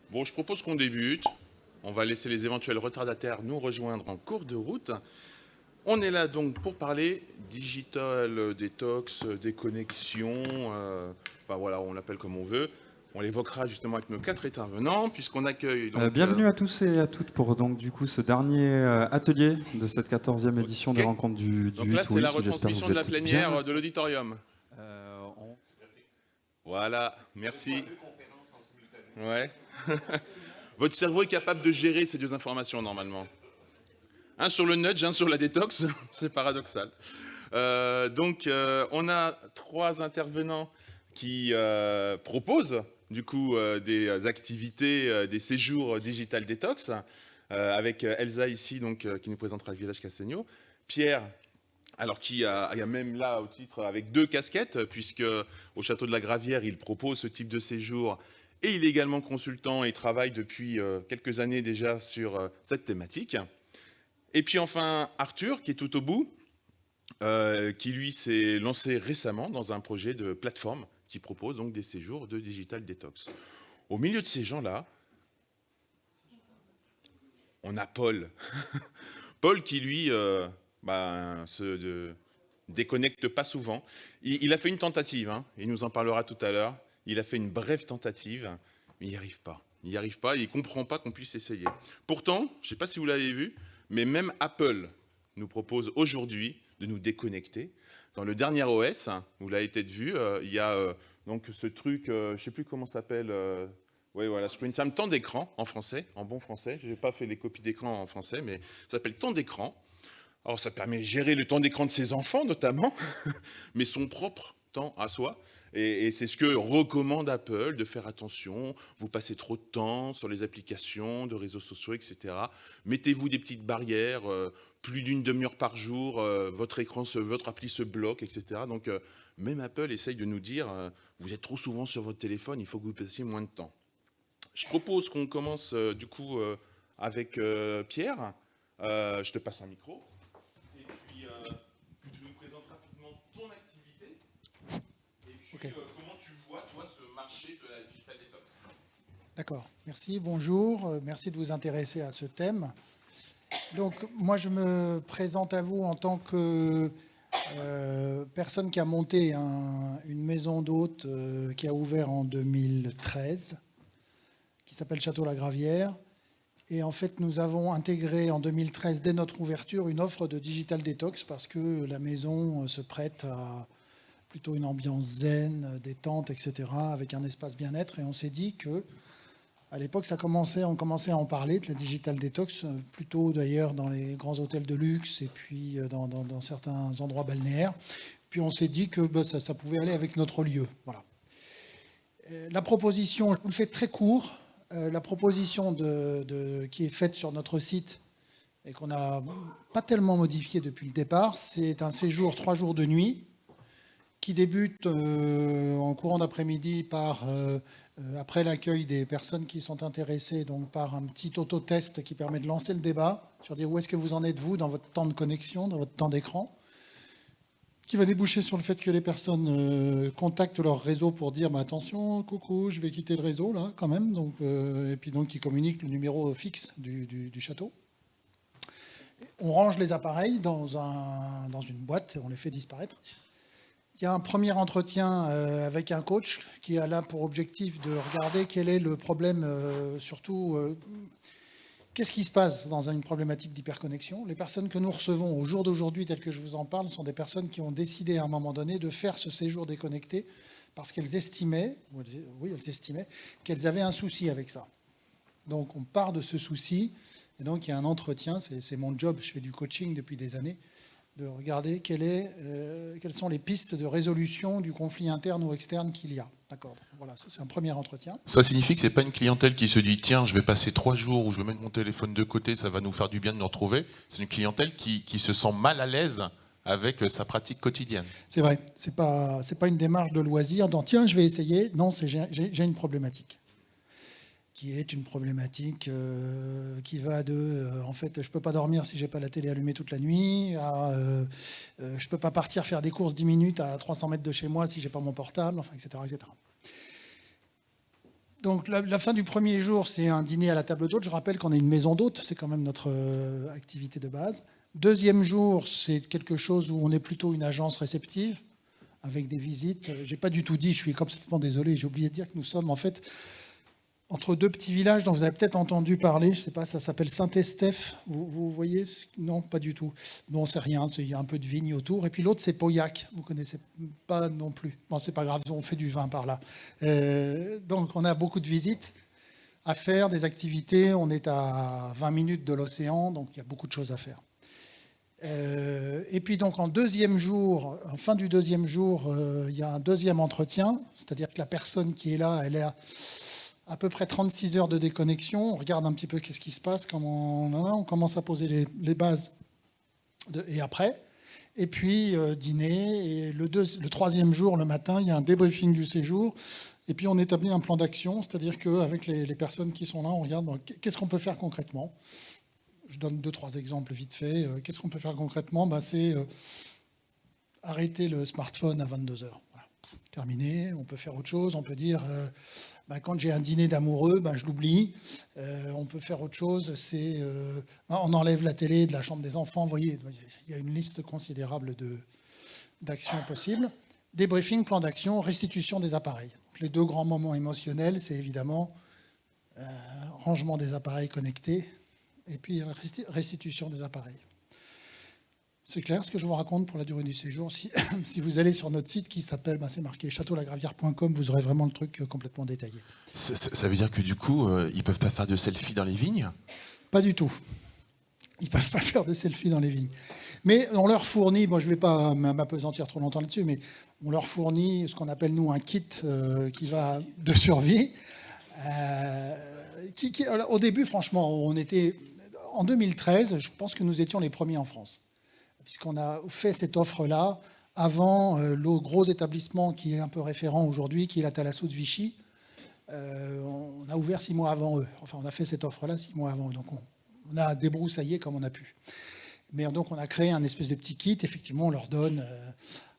Bon, je propose qu'on débute. On va laisser les éventuels retardataires nous rejoindre en cours de route. On est là donc pour parler digital detox, déconnexion, enfin voilà, on l'appelle comme on veut. On l'évoquera justement avec nos 4 intervenants, puisqu'on accueille donc... Bienvenue à tous et à toutes pour donc du coup ce dernier atelier de cette 14e édition des Ok. rencontres du Donc là, 8 c'est la tourisme. J'espère que retransmission vous de la êtes bien plénière de installés. l'auditorium. On- Voilà, merci. Ouais. Votre cerveau est capable de gérer ces deux informations normalement. Un sur le nudge, un sur la détox, c'est paradoxal. On a 3 intervenants qui proposent du coup des activités, des séjours digital détox, avec Elsa ici donc qui nous présentera le village Castegno, Pierre. Alors il y a même là au titre avec 2 casquettes, puisque au château de la Gravière, il propose ce type de séjour et il est également consultant et travaille depuis quelques années déjà sur cette thématique. Et puis enfin Arthur qui est tout au bout, qui lui s'est lancé récemment dans un projet de plateforme qui propose donc des séjours de digital detox. Au milieu de ces gens-là, on a Paul. Paul qui lui se déconnecte pas souvent. Il a fait une tentative, hein, il nous en parlera tout à l'heure. Il a fait une brève tentative, mais il n'y arrive pas. Il n'y arrive pas, il ne comprend pas qu'on puisse essayer. Pourtant, je ne sais pas si vous l'avez vu, mais même Apple nous propose aujourd'hui de nous déconnecter. Dans le dernier OS, vous l'avez peut-être vu, il y a donc ce truc, je ne sais plus comment ça s'appelle. Oui, voilà, screen time, temps d'écran en français, en bon français. Je n'ai pas fait les copies d'écran en français, mais ça s'appelle temps d'écran. Alors, ça permet de gérer le temps d'écran de ses enfants, notamment, mais son propre temps à soi. Et c'est ce que recommande Apple, de faire attention. Vous passez trop de temps sur les applications de réseaux sociaux, etc. Mettez-vous des petites barrières, plus d'une demi-heure par jour, votre appli se bloque, etc. Donc, même Apple essaye de nous dire, vous êtes trop souvent sur votre téléphone, il faut que vous passiez moins de temps. Je propose qu'on commence du coup avec Pierre. Je te passe un micro. Et puis que tu nous présentes rapidement ton activité. Et puis Ok. comment tu vois, toi, ce marché de la digital detox. D'accord, merci, bonjour, merci de vous intéresser à ce thème. Donc, moi, je me présente à vous en tant que personne qui a monté une maison d'hôtes qui a ouvert en 2013, qui s'appelle Château La Gravière. Et en fait, nous avons intégré en 2013, dès notre ouverture, une offre de digital detox parce que la maison se prête à plutôt une ambiance zen, détente, etc., avec un espace bien-être. Et on s'est dit que à l'époque, on commençait à en parler, de la digital detox, plutôt d'ailleurs dans les grands hôtels de luxe et puis dans certains endroits balnéaires. Puis on s'est dit que ça pouvait aller avec notre lieu. Voilà. La proposition, je vous le fais très court, la proposition qui est faite sur notre site et qu'on n'a pas tellement modifié depuis le départ, c'est un séjour 3 jours de nuit qui débute en courant d'après-midi par... après l'accueil des personnes qui sont intéressées, donc par un petit autotest qui permet de lancer le débat, sur dire où est-ce que vous en êtes, vous, dans votre temps de connexion, dans votre temps d'écran, qui va déboucher sur le fait que les personnes contactent leur réseau pour dire attention, coucou, je vais quitter le réseau, là, quand même, donc, et puis donc qui communiquent le numéro fixe du château. On range les appareils dans une boîte et on les fait disparaître. Il y a un premier entretien avec un coach qui a là pour objectif de regarder quel est le problème, surtout qu'est-ce qui se passe dans une problématique d'hyperconnexion. Les personnes que nous recevons au jour d'aujourd'hui, telles que je vous en parle, sont des personnes qui ont décidé à un moment donné de faire ce séjour déconnecté parce qu'elles estimaient qu'elles avaient un souci avec ça. Donc on part de ce souci et donc il y a un entretien, c'est mon job, je fais du coaching depuis des années, de regarder quelles sont les pistes de résolution du conflit interne ou externe qu'il y a. D'accord. Voilà, c'est un premier entretien. Ça signifie que ce n'est pas une clientèle qui se dit tiens, je vais passer 3 jours où je vais mettre mon téléphone de côté, ça va nous faire du bien de nous retrouver. C'est une clientèle qui se sent mal à l'aise avec sa pratique quotidienne. C'est vrai, c'est pas une démarche de loisir, dans tiens, je vais essayer. Non, j'ai une problématique. Qui est une problématique qui va de en fait, je ne peux pas dormir si je n'ai pas la télé allumée toute la nuit, je ne peux pas partir faire des courses 10 minutes à 300 mètres de chez moi si je n'ai pas mon portable, enfin, etc., etc. Donc la fin du premier jour, c'est un dîner à la table d'hôte. Je rappelle qu'on est une maison d'hôte, c'est quand même notre activité de base. Deuxième jour, c'est quelque chose où on est plutôt une agence réceptive, avec des visites. J'ai pas du tout dit, je suis complètement désolé, j'ai oublié de dire que nous sommes en fait entre deux petits villages dont vous avez peut-être entendu parler. Je sais pas, ça s'appelle Saint-Estèphe. Vous voyez? Non, pas du tout. Bon, c'est rien, il y a un peu de vigne autour. Et puis l'autre, c'est Pauillac. Vous connaissez pas non plus. Bon, c'est pas grave, on fait du vin par là. Donc, on a beaucoup de visites à faire, des activités. On est à 20 minutes de l'océan, donc il y a beaucoup de choses à faire. Et puis donc en deuxième jour, en fin du deuxième jour, il y a un deuxième entretien, c'est-à-dire que la personne qui est là, elle est à peu près 36 heures de déconnexion. On regarde un petit peu qu'est-ce qui se passe, comment on commence à poser les bases et après. Et puis dîner. Et le troisième jour, le matin, il y a un débriefing du séjour. Et puis on établit un plan d'action, c'est-à-dire qu'avec les personnes qui sont là, on regarde qu'est-ce qu'on peut faire concrètement. Je donne 2-3 exemples vite fait. Qu'est-ce qu'on peut faire concrètement? C'est arrêter le smartphone à 22h. Voilà. Terminé. On peut faire autre chose. On peut dire, quand j'ai un dîner d'amoureux, je l'oublie. On peut faire autre chose. C'est on enlève la télé de la chambre des enfants. Vous voyez, il y a une liste considérable d'actions possibles. Débriefing, plan d'action, restitution des appareils. Donc, les deux grands moments émotionnels, c'est évidemment rangement des appareils connectés et puis restitution des appareils. C'est clair ce que je vous raconte pour la durée du séjour. Si vous allez sur notre site qui s'appelle, c'est marqué châteaulagravière.com, vous aurez vraiment le truc complètement détaillé. Ça veut dire que du coup, ils ne peuvent pas faire de selfie dans les vignes? Pas du tout. Ils ne peuvent pas faire de selfie dans les vignes. Mais on leur fournit, je ne vais pas m'apesantir trop longtemps là-dessus, mais on leur fournit ce qu'on appelle, nous, un kit qui va de survie. Au début, franchement, on était... En 2013, je pense que nous étions les premiers en France, puisqu'on a fait cette offre-là avant le gros établissement qui est un peu référent aujourd'hui, qui est la Thalasso de Vichy. On a ouvert 6 mois avant eux. Enfin, on a fait cette offre-là 6 mois avant eux. Donc, on a débroussaillé comme on a pu. Mais donc, on a créé un espèce de petit kit. Effectivement, on leur donne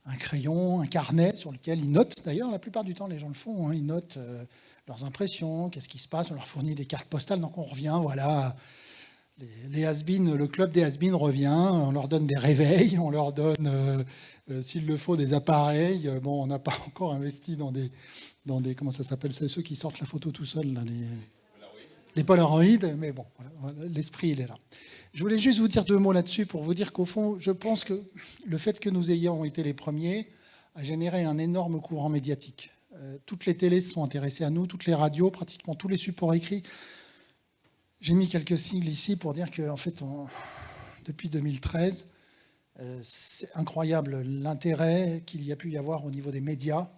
un crayon, un carnet sur lequel ils notent. D'ailleurs, la plupart du temps, les gens le font. Ils notent leurs impressions, qu'est-ce qui se passe. On leur fournit des cartes postales. Donc, on revient, voilà... Les has-been, le club des has-been revient, on leur donne des réveils, on leur donne, s'il le faut, des appareils. On n'a pas encore investi dans des comment ça s'appelle, c'est ceux qui sortent la photo tout seuls, là, les Polaroid, mais bon, voilà, l'esprit, il est là. Je voulais juste vous dire 2 mots là-dessus pour vous dire qu'au fond, je pense que le fait que nous ayons été les premiers a généré un énorme courant médiatique. Toutes les télés se sont intéressées à nous, toutes les radios, pratiquement tous les supports écrits. J'ai mis quelques sigles ici pour dire que, en fait, depuis 2013, c'est incroyable l'intérêt qu'il y a pu y avoir au niveau des médias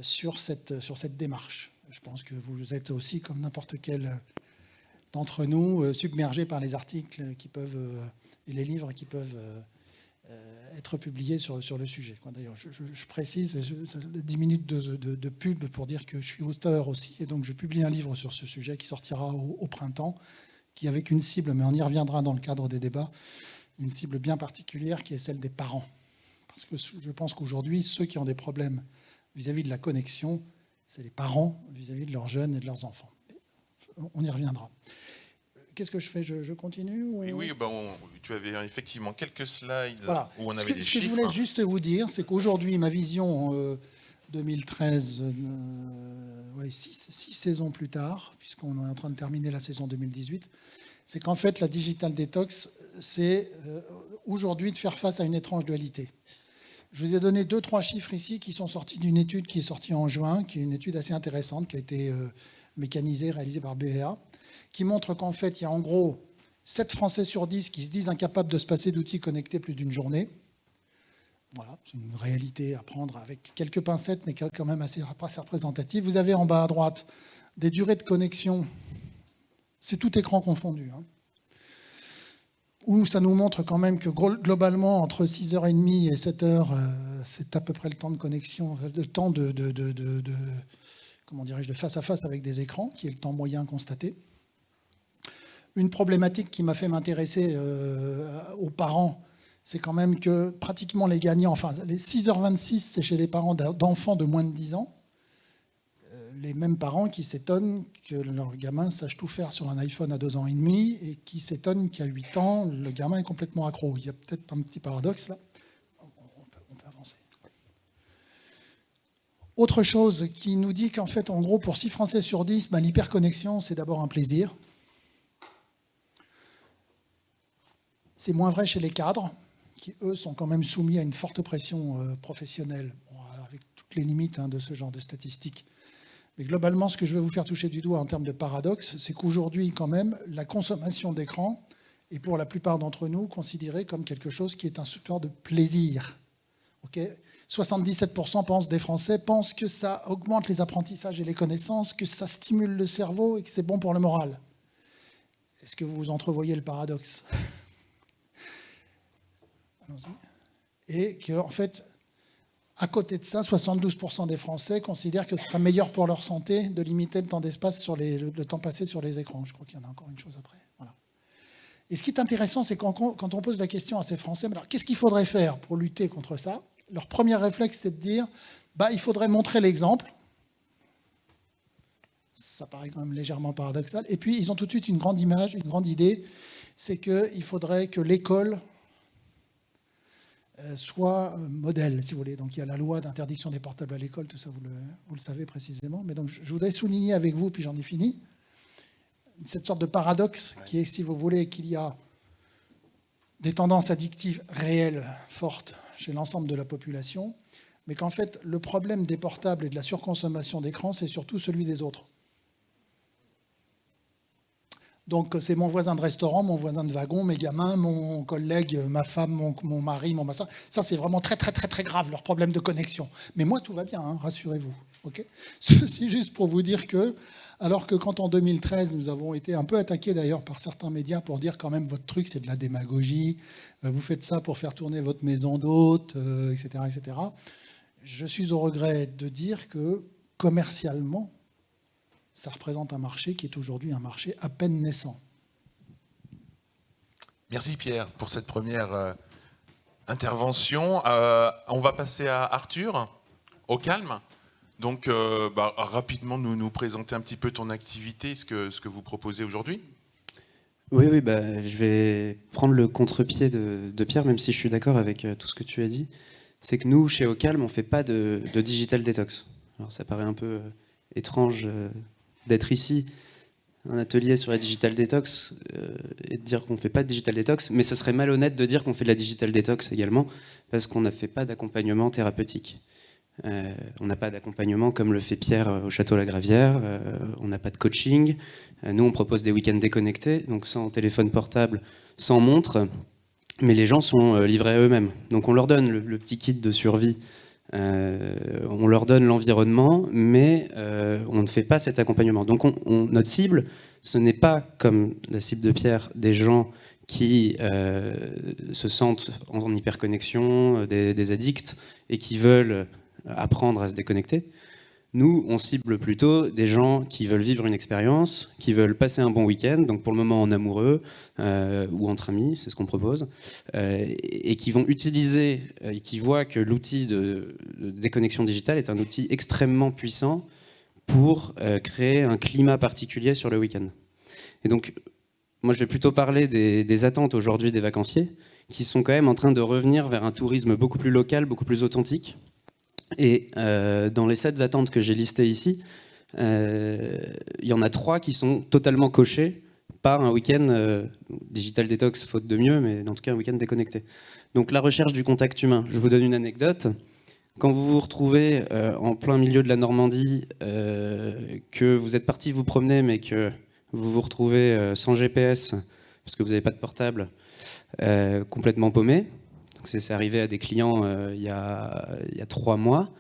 sur cette démarche. Je pense que vous êtes aussi, comme n'importe quel d'entre nous, submergés par les articles et les livres qui peuvent être publiés sur le sujet. D'ailleurs, je précise, 10 minutes de pub pour dire que je suis auteur aussi, et donc je publie un livre sur ce sujet qui sortira au printemps, qui avec une cible, mais on y reviendra dans le cadre des débats, une cible bien particulière qui est celle des parents. Parce que je pense qu'aujourd'hui, ceux qui ont des problèmes vis-à-vis de la connexion, c'est les parents vis-à-vis de leurs jeunes et de leurs enfants. On y reviendra. Qu'est-ce que je fais? Je continue ou... Oui, tu avais effectivement quelques slides voilà. Où on avait des chiffres. Ce que je voulais juste vous dire, c'est qu'aujourd'hui, ma vision 2013, 6 saisons plus tard, puisqu'on est en train de terminer la saison 2018, c'est qu'en fait, la Digital Detox, c'est aujourd'hui de faire face à une étrange dualité. Je vous ai donné 2-3 chiffres ici qui sont sortis d'une étude qui est sortie en juin, qui est une étude assez intéressante, qui a été mécanisée, réalisée par BVA, qui montre qu'en fait, il y a en gros 7 Français sur 10 qui se disent incapables de se passer d'outils connectés plus d'une journée. Voilà, c'est une réalité à prendre avec quelques pincettes, mais quand même assez représentative. Vous avez en bas à droite des durées de connexion, c'est tout écran confondu, où ça nous montre quand même que globalement, entre 6h30 et 7h, c'est à peu près le temps de connexion, le temps de face à face avec des écrans, qui est le temps moyen constaté. Une problématique qui m'a fait m'intéresser aux parents, c'est quand même que pratiquement les 6h26, c'est chez les parents d'enfants de moins de 10 ans. les mêmes parents qui s'étonnent que leur gamin sache tout faire sur un iPhone à 2 ans et demi et qui s'étonnent qu'à 8 ans, le gamin est complètement accro. Il y a peut-être un petit paradoxe là. On peut avancer. Autre chose qui nous dit qu'en fait, en gros, pour 6 Français sur 10, l'hyperconnexion, c'est d'abord un plaisir. C'est moins vrai chez les cadres, qui, eux, sont quand même soumis à une forte pression professionnelle, avec toutes les limites de ce genre de statistiques. Mais globalement, ce que je vais vous faire toucher du doigt en termes de paradoxe, c'est qu'aujourd'hui, quand même, la consommation d'écran est pour la plupart d'entre nous considérée comme quelque chose qui est un support de plaisir. 77% des Français pensent que ça augmente les apprentissages et les connaissances, que ça stimule le cerveau et que c'est bon pour le moral. Est-ce que vous entrevoyez le paradoxe ? Et qu'en fait, à côté de ça, 72% des Français considèrent que ce serait meilleur pour leur santé de limiter le temps d'espace le temps passé sur les écrans. Je crois qu'il y en a encore une chose après. Voilà. Et ce qui est intéressant, c'est quand on pose la question à ces Français, alors qu'est-ce qu'il faudrait faire pour lutter contre ça ? Leur premier réflexe, c'est de dire, il faudrait montrer l'exemple. Ça paraît quand même légèrement paradoxal. Et puis, ils ont tout de suite une grande image, une grande idée, c'est qu'il faudrait que l'école soit modèle, si vous voulez. Donc il y a la loi d'interdiction des portables à l'école, tout ça vous le savez précisément. Mais donc je voudrais souligner avec vous, puis j'en ai fini, cette sorte de paradoxe qui est, si vous voulez, qu'il y a des tendances addictives réelles, fortes, chez l'ensemble de la population, mais qu'en fait le problème des portables et de la surconsommation d'écran, c'est surtout celui des autres. Donc c'est mon voisin de restaurant, mon voisin de wagon, mes gamins, mon collègue, ma femme, mon mari, mon massage. Ça, c'est vraiment très, très, très, très grave, leur problème de connexion. Mais moi, tout va bien, rassurez-vous. Okay, ceci juste pour vous dire que, alors que quand en 2013, nous avons été un peu attaqués d'ailleurs par certains médias pour dire quand même votre truc, c'est de la démagogie, vous faites ça pour faire tourner votre maison d'hôte, etc., etc. Je suis au regret de dire que commercialement, ça représente un marché qui est aujourd'hui un marché à peine naissant. Merci Pierre pour cette première intervention. On va passer à Arthur, au calme. Donc rapidement nous présenter un petit peu ton activité, ce que vous proposez aujourd'hui. Oui, je vais prendre le contre-pied de Pierre, même si je suis d'accord avec tout ce que tu as dit. C'est que nous, chez Au Calme, on ne fait pas de digital detox. Alors ça paraît un peu étrange d'être ici, un atelier sur la digital detox, et de dire qu'on ne fait pas de digital detox, mais ce serait malhonnête de dire qu'on fait de la digital detox également, parce qu'on ne fait pas d'accompagnement thérapeutique. On n'a pas d'accompagnement comme le fait Pierre au Château La Gravière, on n'a pas de coaching. Nous, on propose des week-ends déconnectés, donc sans téléphone portable, sans montre, mais les gens sont livrés à eux-mêmes. Donc on leur donne le petit kit de survie, on leur donne l'environnement, mais on ne fait pas cet accompagnement. Donc notre cible, ce n'est pas comme la cible de Pierre, des gens qui se sentent en hyperconnexion, des addicts, et qui veulent apprendre à se déconnecter. Nous, on cible plutôt des gens qui veulent vivre une expérience, qui veulent passer un bon week-end, donc pour le moment en amoureux ou entre amis, c'est ce qu'on propose, et qui vont utiliser, et qui voient que l'outil de déconnexion digitale est un outil extrêmement puissant pour créer un climat particulier sur le week-end. Et donc, moi je vais plutôt parler des attentes aujourd'hui des vacanciers, qui sont quand même en train de revenir vers un tourisme beaucoup plus local, beaucoup plus authentique. Et dans les 7 attentes que j'ai listées ici, il y en a 3 qui sont totalement cochées par un week-end digital detox, faute de mieux, mais en tout cas un week-end déconnecté. Donc la recherche du contact humain. Je vous donne une anecdote. Quand vous vous retrouvez en plein milieu de la Normandie, que vous êtes parti vous promener, mais que vous vous retrouvez sans GPS, parce que vous n'avez pas de portable, complètement paumé. C'est arrivé à des clients il y a 3 mois.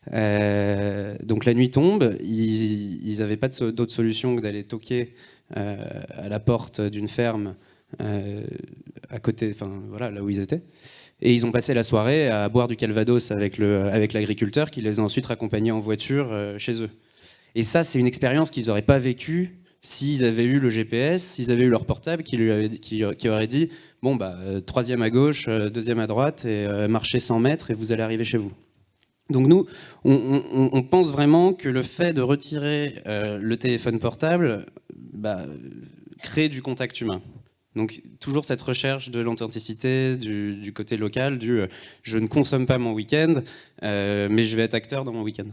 Donc la nuit tombe, ils n'avaient pas d'autre solution que d'aller toquer à la porte d'une ferme à côté, enfin voilà, là où ils étaient. Et ils ont passé la soirée à boire du calvados avec l'agriculteur qui les a ensuite raccompagnés en voiture chez eux. Et ça, c'est une expérience qu'ils n'auraient pas vécue s'ils avaient eu le GPS, s'ils avaient eu leur portable qui aurait dit bon, 3e à gauche, 2e à droite, et marchez 100 mètres et vous allez arriver chez vous. Donc nous, on pense vraiment que le fait de retirer le téléphone portable crée du contact humain. Donc toujours cette recherche de l'authenticité, du côté local, je ne consomme pas mon week-end, mais je vais être acteur dans mon week-end.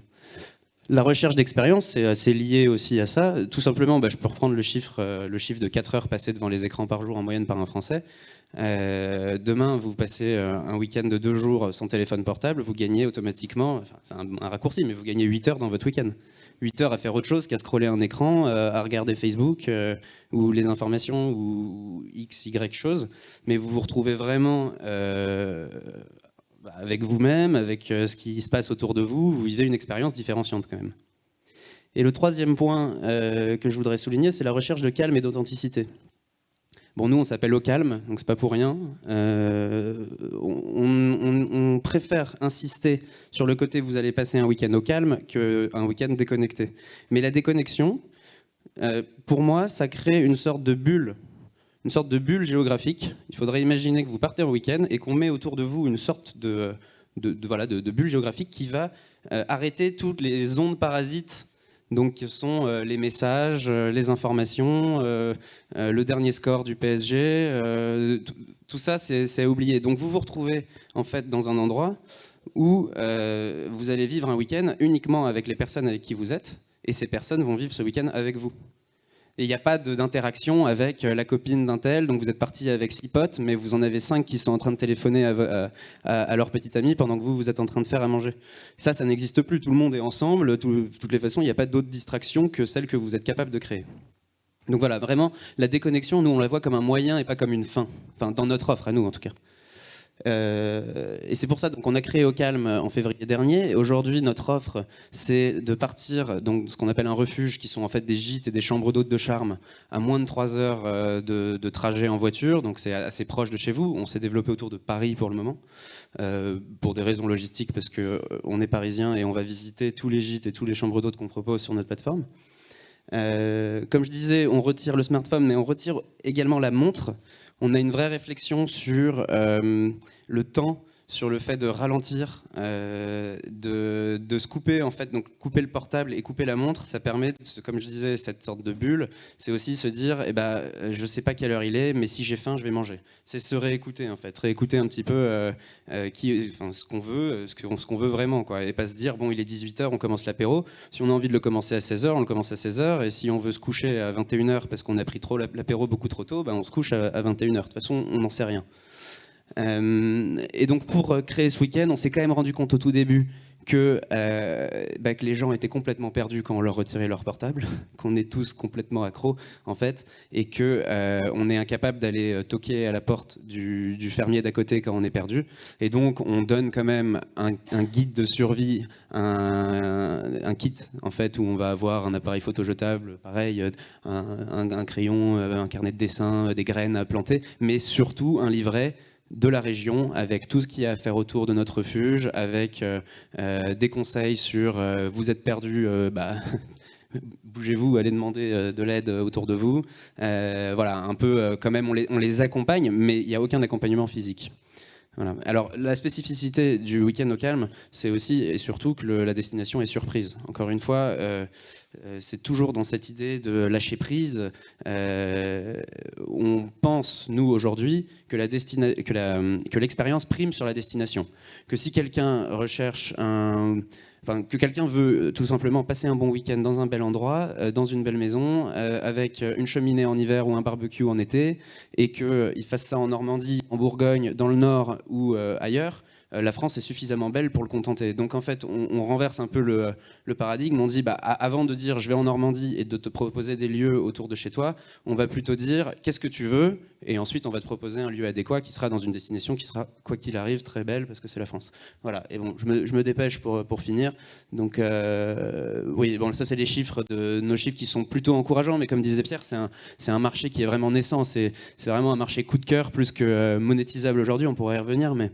La recherche d'expérience, c'est assez lié aussi à ça. Tout simplement, je peux reprendre le chiffre de 4 heures passées devant les écrans par jour en moyenne par un Français. Demain, vous passez un week-end de 2 jours sans téléphone portable, vous gagnez automatiquement, c'est un raccourci, mais vous gagnez 8 heures dans votre week-end. 8 heures à faire autre chose qu'à scroller un écran, à regarder Facebook ou les informations ou X, Y choses. Mais vous vous retrouvez vraiment avec vous-même, avec ce qui se passe autour de vous. Vous vivez une expérience différenciante quand même. Et le troisième point que je voudrais souligner, c'est la recherche de calme et d'authenticité. Bon, nous, on s'appelle Au Calme, donc c'est pas pour rien. On préfère insister sur le côté vous allez passer un week-end au calme qu'un week-end déconnecté. Mais la déconnexion, pour moi, ça crée une sorte de bulle géographique. Il faudrait imaginer que vous partez en week-end et qu'on met autour de vous une sorte de bulle géographique qui va arrêter toutes les ondes parasites. Donc, ce sont les messages, les informations, le dernier score du PSG, tout ça, c'est à oublier. Donc, vous vous retrouvez en fait dans un endroit où vous allez vivre un week-end uniquement avec les personnes avec qui vous êtes, et ces personnes vont vivre ce week-end avec vous. Et il n'y a pas d'interaction avec la copine d'un tel, donc vous êtes parti avec 6 potes, mais vous en avez 5 qui sont en train de téléphoner à leur petit ami pendant que vous êtes en train de faire à manger. Ça n'existe plus, tout le monde est ensemble, de toutes les façons, il n'y a pas d'autre distraction que celle que vous êtes capable de créer. Donc voilà, vraiment, la déconnexion, nous on la voit comme un moyen et pas comme une fin, enfin dans notre offre, à nous en tout cas. Et c'est pour ça qu'on a créé Au Calme en février dernier. Aujourd'hui, notre offre, c'est de partir donc ce qu'on appelle un refuge, qui sont en fait des gîtes et des chambres d'hôtes de charme à moins de 3 heures de trajet en voiture. Donc c'est assez proche de chez vous. On s'est développé autour de Paris pour le moment, pour des raisons logistiques, parce qu'on est parisien et on va visiter tous les gîtes et tous les chambres d'hôtes qu'on propose sur notre plateforme. Comme je disais, on retire le smartphone, mais on retire également la montre. On a une vraie réflexion sur le temps, sur le fait de ralentir, de se couper en fait, donc couper le portable et couper la montre, ça permet, comme je disais, cette sorte de bulle. C'est aussi se dire, je sais pas quelle heure il est, mais si j'ai faim, je vais manger. C'est se réécouter en fait, réécouter un petit peu ce qu'on veut, ce qu'on veut vraiment, quoi, et pas se dire bon, il est 18h, on commence l'apéro. Si on a envie de le commencer à 16h, on le commence à 16h, et si on veut se coucher à 21h parce qu'on a pris trop l'apéro beaucoup trop tôt, on se couche à 21h. De toute façon, on n'en sait rien. Et donc pour créer ce week-end, on s'est quand même rendu compte au tout début que les gens étaient complètement perdus quand on leur retirait leur portable, qu'on est tous complètement accros en fait, et que on est incapable d'aller toquer à la porte du fermier d'à côté quand on est perdu. Et donc on donne quand même un guide de survie, un kit en fait, où on va avoir un appareil photo jetable, pareil, un crayon, un carnet de dessin, des graines à planter, mais surtout un livret de la région, avec tout ce qu'il y a à faire autour de notre refuge, avec des conseils sur vous êtes perdu, bougez-vous, allez demander de l'aide autour de vous. Voilà, un peu quand même, on les accompagne, mais il n'y a aucun accompagnement physique. Voilà. Alors, la spécificité du week-end Au Calme, c'est aussi et surtout que la destination est surprise. Encore une fois, c'est toujours dans cette idée de lâcher prise. On pense, nous, aujourd'hui, que l'expérience prime sur la destination. Que si quelqu'un recherche que quelqu'un veut tout simplement passer un bon week-end dans un bel endroit, dans une belle maison, avec une cheminée en hiver ou un barbecue en été, et qu'il fasse ça en Normandie, en Bourgogne, dans le Nord ou ailleurs, la France est suffisamment belle pour le contenter. Donc en fait, on renverse un peu le paradigme. On dit, avant de dire je vais en Normandie et de te proposer des lieux autour de chez toi, on va plutôt dire qu'est-ce que tu veux, et ensuite on va te proposer un lieu adéquat qui sera dans une destination qui sera, quoi qu'il arrive, très belle parce que c'est la France. Voilà, et bon, je me dépêche pour finir. Donc oui, bon, ça c'est les chiffres nos chiffres qui sont plutôt encourageants, mais comme disait Pierre, c'est un marché qui est vraiment naissant. C'est vraiment un marché coup de cœur plus que monétisable aujourd'hui, on pourrait y revenir, mais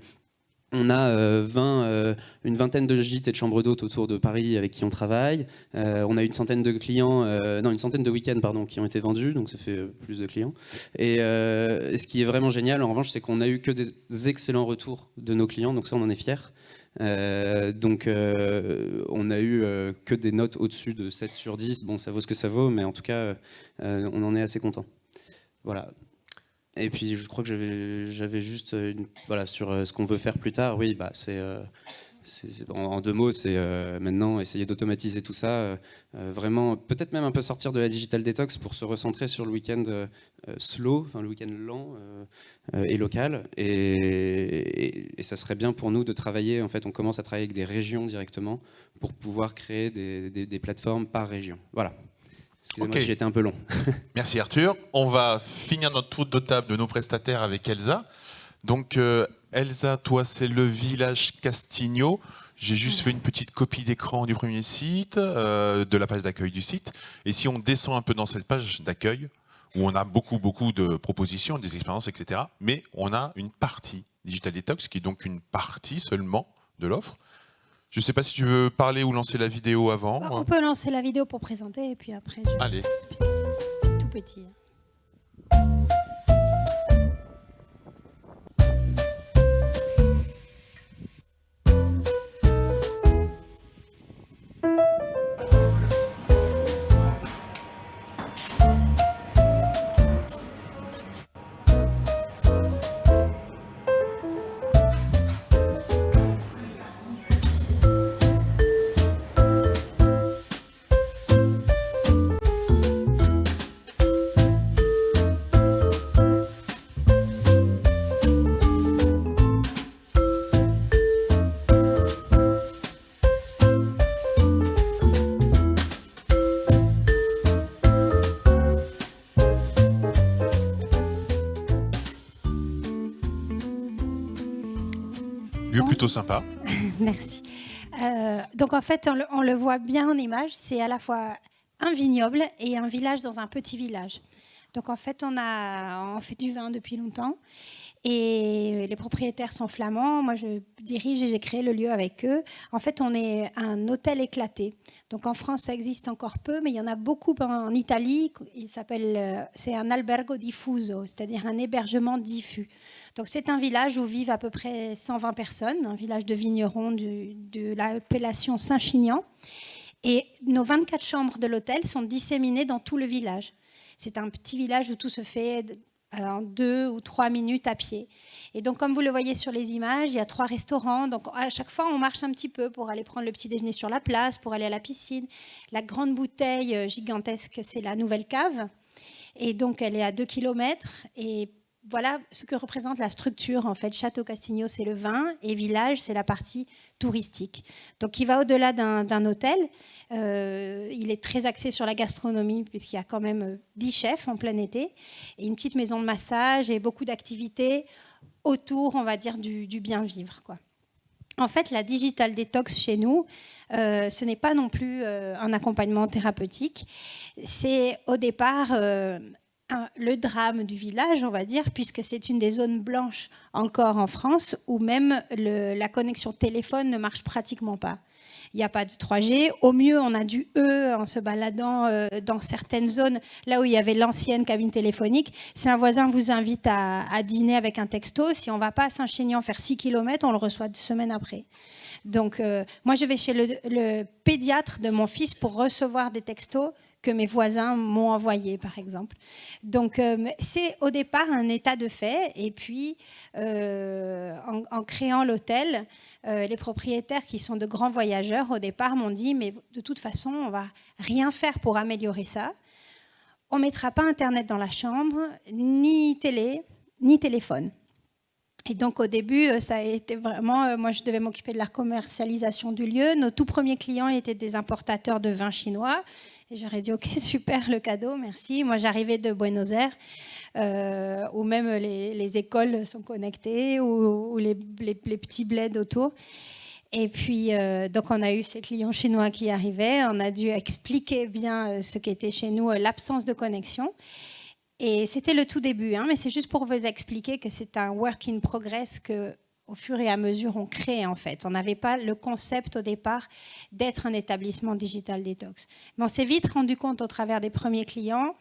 on a une vingtaine de gîtes et de chambres d'hôtes autour de Paris avec qui on travaille. On a une centaine de clients, une centaine de week-ends qui ont été vendus, donc ça fait plus de clients. Et ce qui est vraiment génial, en revanche, c'est qu'on a eu que des excellents retours de nos clients, donc ça on en est fiers. Donc on a eu que des notes au-dessus de 7 sur 10. Bon, ça vaut ce que ça vaut, mais en tout cas, on en est assez content. Voilà. Et puis je crois que j'avais juste voilà, sur ce qu'on veut faire plus tard. Oui, bah, en 2 mots, c'est maintenant essayer d'automatiser tout ça, vraiment peut-être même un peu sortir de la digital detox pour se recentrer sur le week-end slow, enfin le week-end lent et local. Et ça serait bien pour nous de travailler, en fait on commence à travailler avec des régions directement pour pouvoir créer des plateformes par région. Voilà. Excusez-moi si j'étais un peu long. Merci Arthur. On va finir notre tour de table de nos prestataires avec Elsa. Donc Elsa, toi c'est le village Castigno. J'ai juste fait une petite copie d'écran du premier site, de la page d'accueil du site. Et si on descend un peu dans cette page d'accueil, où on a beaucoup de propositions, des expériences, etc. Mais on a une partie Digital Detox, qui est donc une partie seulement de l'offre. Je ne sais pas si tu veux parler ou lancer la vidéo avant. On peut lancer la vidéo pour présenter et puis après Allez. C'est tout petit. Lieu plutôt sympa. Merci. Donc en fait, on le voit bien en image, c'est à la fois un vignoble et un village dans un petit village. Donc en fait, on fait du vin depuis longtemps et les propriétaires sont flamands. Moi, je dirige et j'ai créé le lieu avec eux. En fait, on est un hôtel éclaté. Donc en France, ça existe encore peu, mais il y en a beaucoup en Italie. C'est un albergo diffuso, c'est-à-dire un hébergement diffus. Donc c'est un village où vivent à peu près 120 personnes, un village de vignerons de l'appellation Saint-Chinian. Et nos 24 chambres de l'hôtel sont disséminées dans tout le village. C'est un petit village où tout se fait en 2 ou 3 minutes à pied. Et donc, comme vous le voyez sur les images, il y a 3 restaurants. Donc, à chaque fois, on marche un petit peu pour aller prendre le petit déjeuner sur la place, pour aller à la piscine. La grande bouteille gigantesque, c'est la nouvelle cave. Et donc, elle est à 2 km. Et voilà ce que représente la structure. En fait, Château Castigno, c'est le vin. Et village, c'est la partie touristique. Donc, il va au-delà d'un hôtel. Il est très axé sur la gastronomie puisqu'il y a quand même 10 chefs en plein été et une petite maison de massage et beaucoup d'activités autour, on va dire, du bien vivre, quoi. En fait, la digital detox chez nous, ce n'est pas non plus un accompagnement thérapeutique. C'est au départ le drame du village, on va dire, puisque c'est une des zones blanches encore en France où même la connexion téléphone ne marche pratiquement pas. Il n'y a pas de 3G. Au mieux, on a du E en se baladant dans certaines zones, là où il y avait l'ancienne cabine téléphonique. Si un voisin vous invite à dîner avec un texto, si on ne va pas à Saint-Chinian faire 6 km, on le reçoit 2 semaines après. Donc, moi, je vais chez le pédiatre de mon fils pour recevoir des textos que mes voisins m'ont envoyés, par exemple. Donc, c'est au départ un état de fait. Et puis, en créant l'hôtel, les propriétaires qui sont de grands voyageurs, au départ, m'ont dit « mais de toute façon, on ne va rien faire pour améliorer ça. On ne mettra pas Internet dans la chambre, ni télé, ni téléphone. » Et donc, au début, ça a été vraiment... moi, je devais m'occuper de la commercialisation du lieu. Nos tout premiers clients étaient des importateurs de vin chinois. Et j'aurais dit « ok, super, le cadeau, merci ». Moi, j'arrivais de Buenos Aires. Où même les écoles sont connectées, ou les petits bleds autour. Et puis, donc on a eu ces clients chinois qui arrivaient. On a dû expliquer bien ce qu'était chez nous l'absence de connexion. Et c'était le tout début, hein, mais c'est juste pour vous expliquer que c'est un work in progress qu'au fur et à mesure on crée en fait. On n'avait pas le concept au départ d'être un établissement digital detox. Mais on s'est vite rendu compte au travers des premiers clients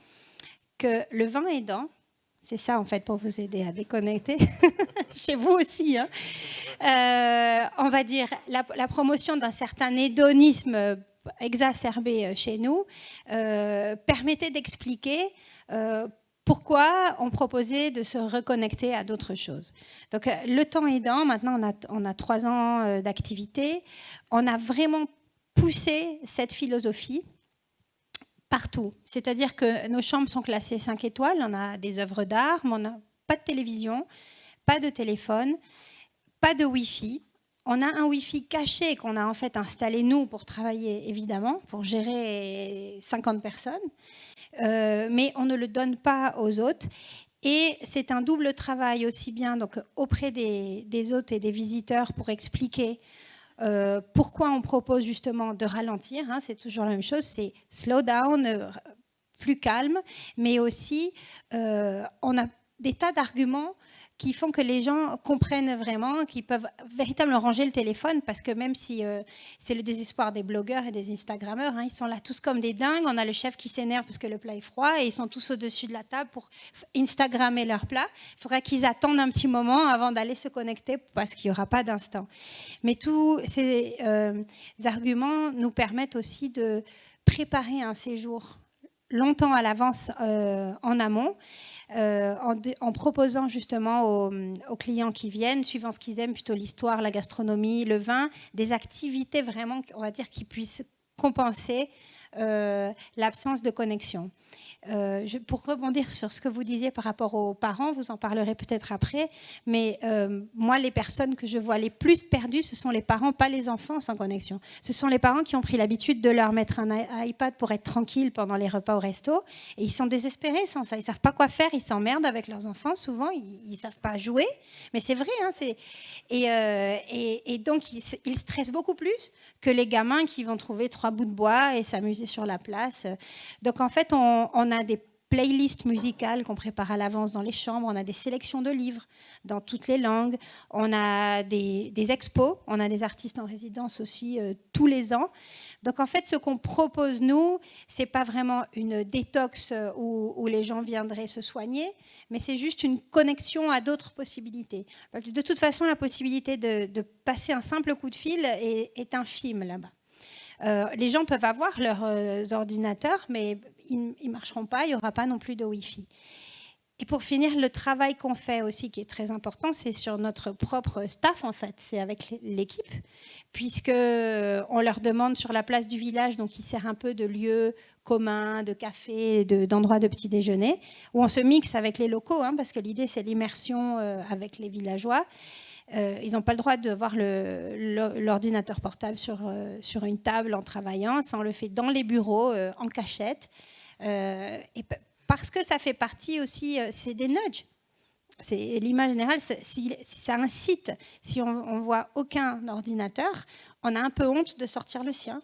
que le vin aidant, C'est ça, en fait, pour vous aider à déconnecter. Chez vous aussi. Hein. On va dire la promotion d'un certain hédonisme exacerbé chez nous permettait d'expliquer pourquoi on proposait de se reconnecter à d'autres choses. Donc, le temps aidant, maintenant, on a 3 ans d'activité. On a vraiment poussé cette philosophie partout. C'est-à-dire que nos chambres sont classées 5 étoiles, on a des œuvres d'art, mais on n'a pas de télévision, pas de téléphone, pas de Wi-Fi. On a un Wi-Fi caché qu'on a en fait installé nous pour travailler, évidemment, pour gérer 50 personnes, mais on ne le donne pas aux hôtes. Et c'est un double travail aussi bien donc, auprès des hôtes et des visiteurs pour expliquer pourquoi on propose justement de ralentir, hein, c'est toujours la même chose, c'est slow down, plus calme, mais aussi on a des tas d'arguments qui font que les gens comprennent vraiment, qui peuvent véritablement ranger le téléphone, parce que même si c'est le désespoir des blogueurs et des Instagrammeurs, hein, ils sont là tous comme des dingues, on a le chef qui s'énerve parce que le plat est froid, et ils sont tous au-dessus de la table pour Instagrammer leur plat. Il faudra qu'ils attendent un petit moment avant d'aller se connecter, parce qu'il n'y aura pas d'instant. Mais tous ces arguments nous permettent aussi de préparer un séjour longtemps à l'avance en amont, en proposant justement aux clients qui viennent, suivant ce qu'ils aiment, plutôt l'histoire, la gastronomie, le vin, des activités vraiment, on va dire, qui puissent compenser l'absence de connexion. Pour rebondir sur ce que vous disiez par rapport aux parents, vous en parlerez peut-être après, mais moi, les personnes que je vois les plus perdues, ce sont les parents, pas les enfants sans connexion. Ce sont les parents qui ont pris l'habitude de leur mettre un iPad pour être tranquille pendant les repas au resto, et ils sont désespérés sans ça. Ils ne savent pas quoi faire, ils s'emmerdent avec leurs enfants, souvent, ils ne savent pas jouer, mais c'est vrai. Hein, et donc, ils stressent beaucoup plus que les gamins qui vont trouver 3 bouts de bois et s'amuser sur la place. Donc, en fait, on a des playlists musicales qu'on prépare à l'avance dans les chambres, on a des sélections de livres dans toutes les langues, on a des expos, on a des artistes en résidence aussi tous les ans. Donc en fait, ce qu'on propose nous, c'est pas vraiment une détox où les gens viendraient se soigner, mais c'est juste une connexion à d'autres possibilités. De toute façon, la possibilité de passer un simple coup de fil est infime là-bas. Les gens peuvent avoir leurs ordinateurs, mais ils ne marcheront pas, il n'y aura pas non plus de Wi-Fi. Et pour finir, le travail qu'on fait aussi, qui est très important, c'est sur notre propre staff, en fait. C'est avec l'équipe, puisqu'on leur demande sur la place du village, donc qui sert un peu de lieu commun, de café, d'endroit de petit déjeuner, où on se mixe avec les locaux, hein, parce que l'idée, c'est l'immersion avec les villageois. Ils n'ont pas le droit de voir l'ordinateur portable sur une table en travaillant. Ça, on le fait dans les bureaux, en cachette. Parce que ça fait partie aussi, c'est des nudges. C'est l'image générale, si ça incite, si on voit aucun ordinateur, on a un peu honte de sortir le sien.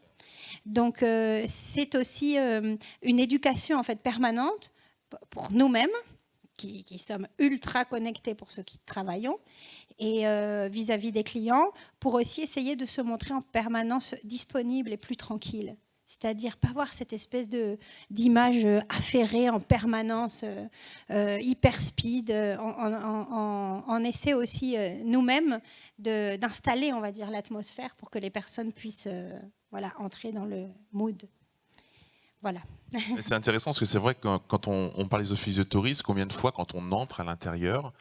Donc c'est aussi une éducation en fait permanente pour nous-mêmes, qui sommes ultra connectés pour ceux qui travaillons, et vis-à-vis des clients, pour aussi essayer de se montrer en permanence disponible et plus tranquille. C'est-à-dire pas avoir cette espèce d'image affairée en permanence, hyper speed. On essaie aussi nous-mêmes d'installer, on va dire, l'atmosphère pour que les personnes puissent entrer dans le mood. Voilà. C'est intéressant parce que c'est vrai que quand on parle des offices de tourisme, combien de fois quand on entre à l'intérieur,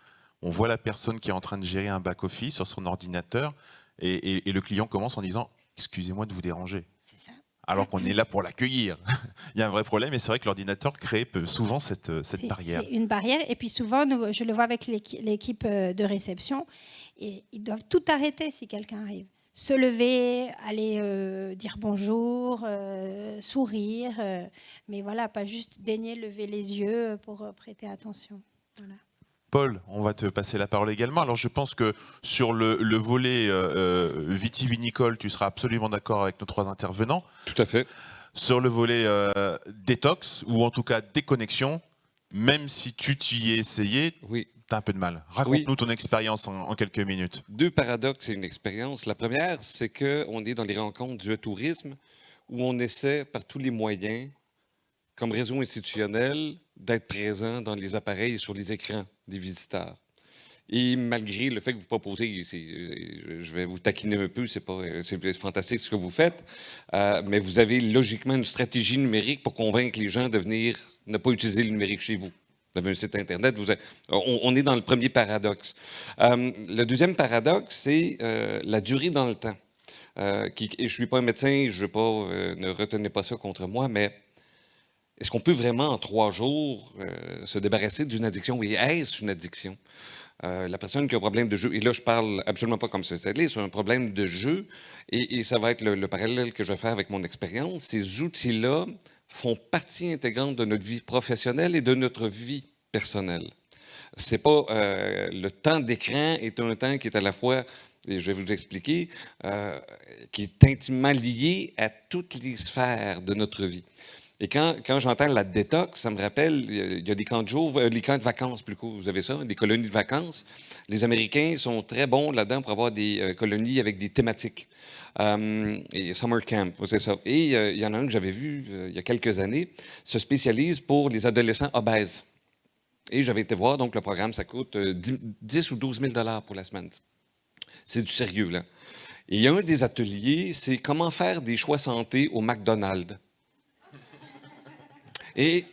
on voit la personne qui est en train de gérer un back-office sur son ordinateur et le client commence en disant « Excusez-moi de vous déranger ». Alors qu'on est là pour l'accueillir. Il y a un vrai problème et c'est vrai que l'ordinateur crée souvent cette barrière. C'est une barrière et puis souvent, je le vois avec l'équipe de réception, et ils doivent tout arrêter si quelqu'un arrive. Se lever, aller dire bonjour, sourire, mais voilà, pas juste daigner lever les yeux pour prêter attention. Voilà. Paul, on va te passer la parole également. Alors je pense que sur le volet vitivinicole, tu seras absolument d'accord avec nos 3 intervenants. Tout à fait. Sur le volet détox, ou en tout cas déconnexion, même si tu t'y es essayé, oui. tu as un peu de mal. Raconte-nous ton expérience en quelques minutes. 2 paradoxes et une expérience. La première, c'est qu'on est dans les rencontres du tourisme où on essaie par tous les moyens, comme réseau institutionnel, d'être présent dans les appareils et sur les écrans des visiteurs. Et malgré le fait que vous proposez, je vais vous taquiner un peu, c'est fantastique ce que vous faites, mais vous avez logiquement une stratégie numérique pour convaincre les gens de venir ne pas utiliser le numérique chez vous. Vous avez un site Internet, on est dans le premier paradoxe. Le deuxième paradoxe, c'est la durée dans le temps. Je ne suis pas un médecin, ne retenez pas ça contre moi, mais est-ce qu'on peut vraiment en 3 jours se débarrasser d'une addiction? Et est-ce une addiction? La personne qui a un problème de jeu, et là je parle absolument pas comme spécialiste, c'est un problème de jeu, et ça va être le parallèle que je vais faire avec mon expérience. Ces outils-là font partie intégrante de notre vie professionnelle et de notre vie personnelle. C'est pas le temps d'écran est un temps qui est à la fois, et je vais vous expliquer, qui est intimement lié à toutes les sphères de notre vie. Et quand j'entends la détox, ça me rappelle, il y a des camps de jour, les camps de vacances, plus court, vous avez ça, des colonies de vacances. Les Américains sont très bons là-dedans pour avoir des colonies avec des thématiques. Et Summer Camp, c'est ça. Et il y en a un que j'avais vu il y a quelques années, se spécialise pour les adolescents obèses. Et j'avais été voir, donc le programme, ça coûte 10 ou 12 000 $ pour la semaine. C'est du sérieux, là. Et il y a un des ateliers, c'est comment faire des choix santé au McDonald's. Et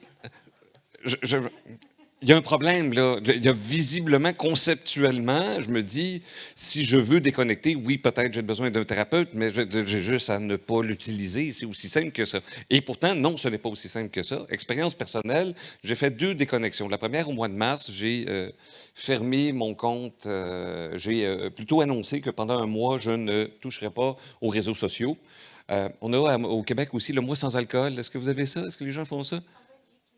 il y a un problème, là. Il y a visiblement, conceptuellement, je me dis, si je veux déconnecter, oui, peut-être j'ai besoin d'un thérapeute, mais j'ai juste à ne pas l'utiliser. C'est aussi simple que ça. Et pourtant, non, ce n'est pas aussi simple que ça. Expérience personnelle, j'ai fait 2 déconnexions. La première, au mois de mars, j'ai fermé mon compte. J'ai plutôt annoncé que pendant un mois, je ne toucherai pas aux réseaux sociaux. On a au Québec aussi le mois sans alcool. Est-ce que vous avez ça? Est-ce que les gens font ça?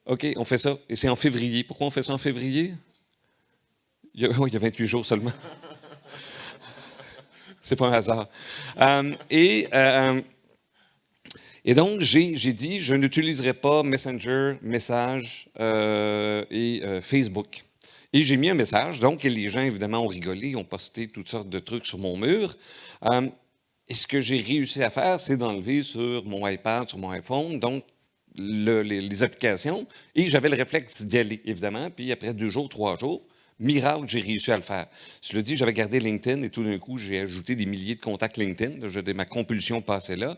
OK, on fait ça. Et c'est en février. Pourquoi on fait ça en février? Il y a 28 jours seulement. C'est pas un hasard. Et donc, j'ai dit, je n'utiliserai pas Messenger, Message et Facebook. Et j'ai mis un message. Donc, les gens, évidemment, ont rigolé, ont posté toutes sortes de trucs sur mon mur. Et ce que j'ai réussi à faire, c'est d'enlever sur mon iPad, sur mon iPhone, donc les applications. Et j'avais le réflexe d'y aller, évidemment. Puis après 2 jours, 3 jours, miracle, j'ai réussi à le faire. Cela dit, j'avais gardé LinkedIn et tout d'un coup, j'ai ajouté des milliers de contacts LinkedIn. Ma compulsion passait là.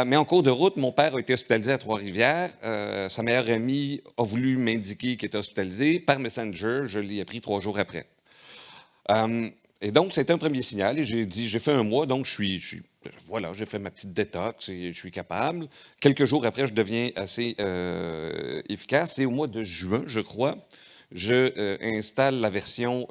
Mais en cours de route, mon père a été hospitalisé à Trois-Rivières. Sa meilleure amie a voulu m'indiquer qu'il était hospitalisé. Par Messenger, je l'ai appris 3 jours après. Et donc, c'était un premier signal. Et j'ai dit, j'ai fait un mois, donc voilà, j'ai fait ma petite détox et je suis capable. Quelques jours après, je deviens assez efficace. Et au mois de juin, je crois, je installe la version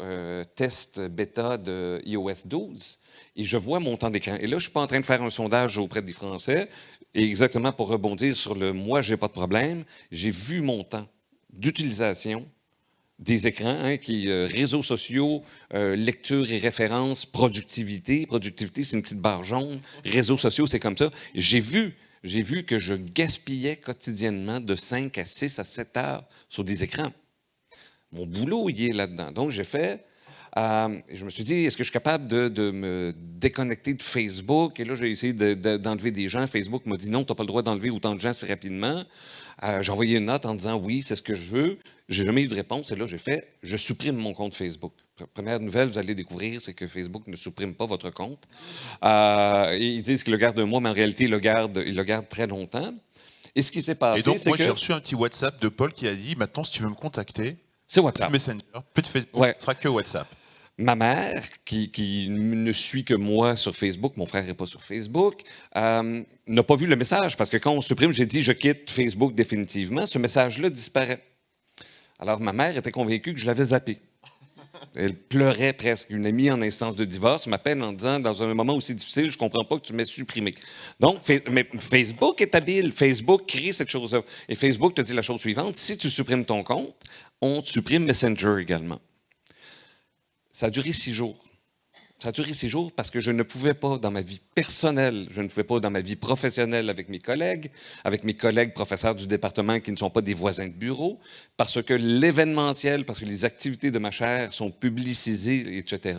test bêta de iOS 12 et je vois mon temps d'écran. Et là, je ne suis pas en train de faire un sondage auprès des Français. Et exactement pour rebondir sur le « moi, j'ai pas de problème », j'ai vu mon temps d'utilisation des écrans, réseaux sociaux, lecture et références, productivité. Productivité, c'est une petite barre jaune. Réseaux sociaux, c'est comme ça. J'ai vu que je gaspillais quotidiennement de 5 à 6 à 7 heures sur des écrans. Mon boulot, il est là-dedans. Donc, j'ai fait... je me suis dit, est-ce que je suis capable de me déconnecter de Facebook? Et là, j'ai essayé d'enlever des gens. Facebook m'a dit non, tu n'as pas le droit d'enlever autant de gens si rapidement. J'ai envoyé une note en disant oui, c'est ce que je veux. J'ai jamais eu de réponse. Et là, je supprime mon compte Facebook. La première nouvelle, vous allez découvrir, c'est que Facebook ne supprime pas votre compte. Ils disent qu'il le garde un mois, mais en réalité, il le garde très longtemps. Et ce qui s'est passé, c'est que... Et donc, moi, j'ai reçu un petit WhatsApp de Paul qui a dit, maintenant, si tu veux me contacter, c'est WhatsApp. Messenger, plus de Facebook, ce sera que WhatsApp. Ma mère, qui ne suit que moi sur Facebook, mon frère n'est pas sur Facebook, n'a pas vu le message, parce que quand on supprime, j'ai dit « je quitte Facebook définitivement », ce message-là disparaît. Alors ma mère était convaincue que je l'avais zappé. Elle pleurait presque. Une amie en instance de divorce m'appelle en disant « dans un moment aussi difficile, je ne comprends pas que tu m'aies supprimé ». Donc, mais Facebook est habile. Facebook crée cette chose-là. Et Facebook te dit la chose suivante, si tu supprimes ton compte, on te supprime Messenger également. Ça a duré 6 jours. Ça a duré 6 jours parce que je ne pouvais pas, dans ma vie personnelle, je ne pouvais pas dans ma vie professionnelle avec mes collègues professeurs du département qui ne sont pas des voisins de bureau, parce que l'événementiel, parce que les activités de ma chaire sont publicisées, etc.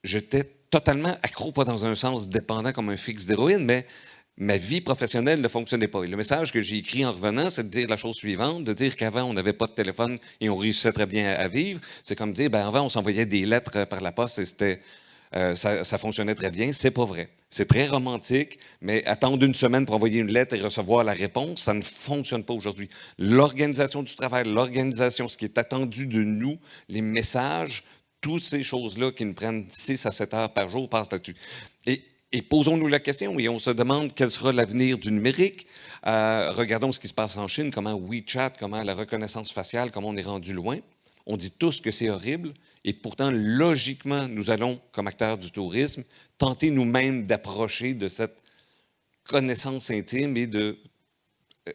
J'étais totalement accro, pas dans un sens dépendant comme un fixe d'héroïne, mais ma vie professionnelle ne fonctionnait pas. Et le message que j'ai écrit en revenant, c'est de dire la chose suivante, de dire qu'avant, on n'avait pas de téléphone et on réussissait très bien à vivre. C'est comme dire, ben avant, on s'envoyait des lettres par la poste et c'était, ça fonctionnait très bien. C'est pas vrai. C'est très romantique, mais attendre une semaine pour envoyer une lettre et recevoir la réponse, ça ne fonctionne pas aujourd'hui. L'organisation du travail, l'organisation, ce qui est attendu de nous, les messages, toutes ces choses-là qui nous prennent 6 à 7 heures par jour passent là-dessus. Et posons-nous la question, et on se demande quel sera l'avenir du numérique. Regardons ce qui se passe en Chine, comment WeChat, comment la reconnaissance faciale, comment on est rendu loin. On dit tous que c'est horrible, et pourtant, logiquement, nous allons, comme acteurs du tourisme, tenter nous-mêmes d'approcher de cette connaissance intime et de...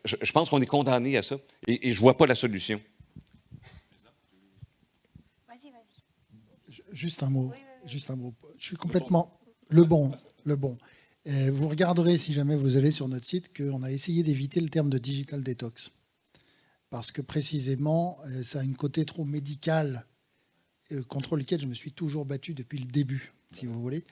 Je pense qu'on est condamné à ça, et je ne vois pas la solution. Vas-y, vas-y. Juste un mot. Oui, oui, oui. Juste un mot. Je suis complètement... Le bon. Vous regarderez, si jamais vous allez sur notre site, qu'on a essayé d'éviter le terme de digital detox. Parce que précisément, ça a une côté trop médical contre lequel je me suis toujours battu depuis le début, si vous voulez.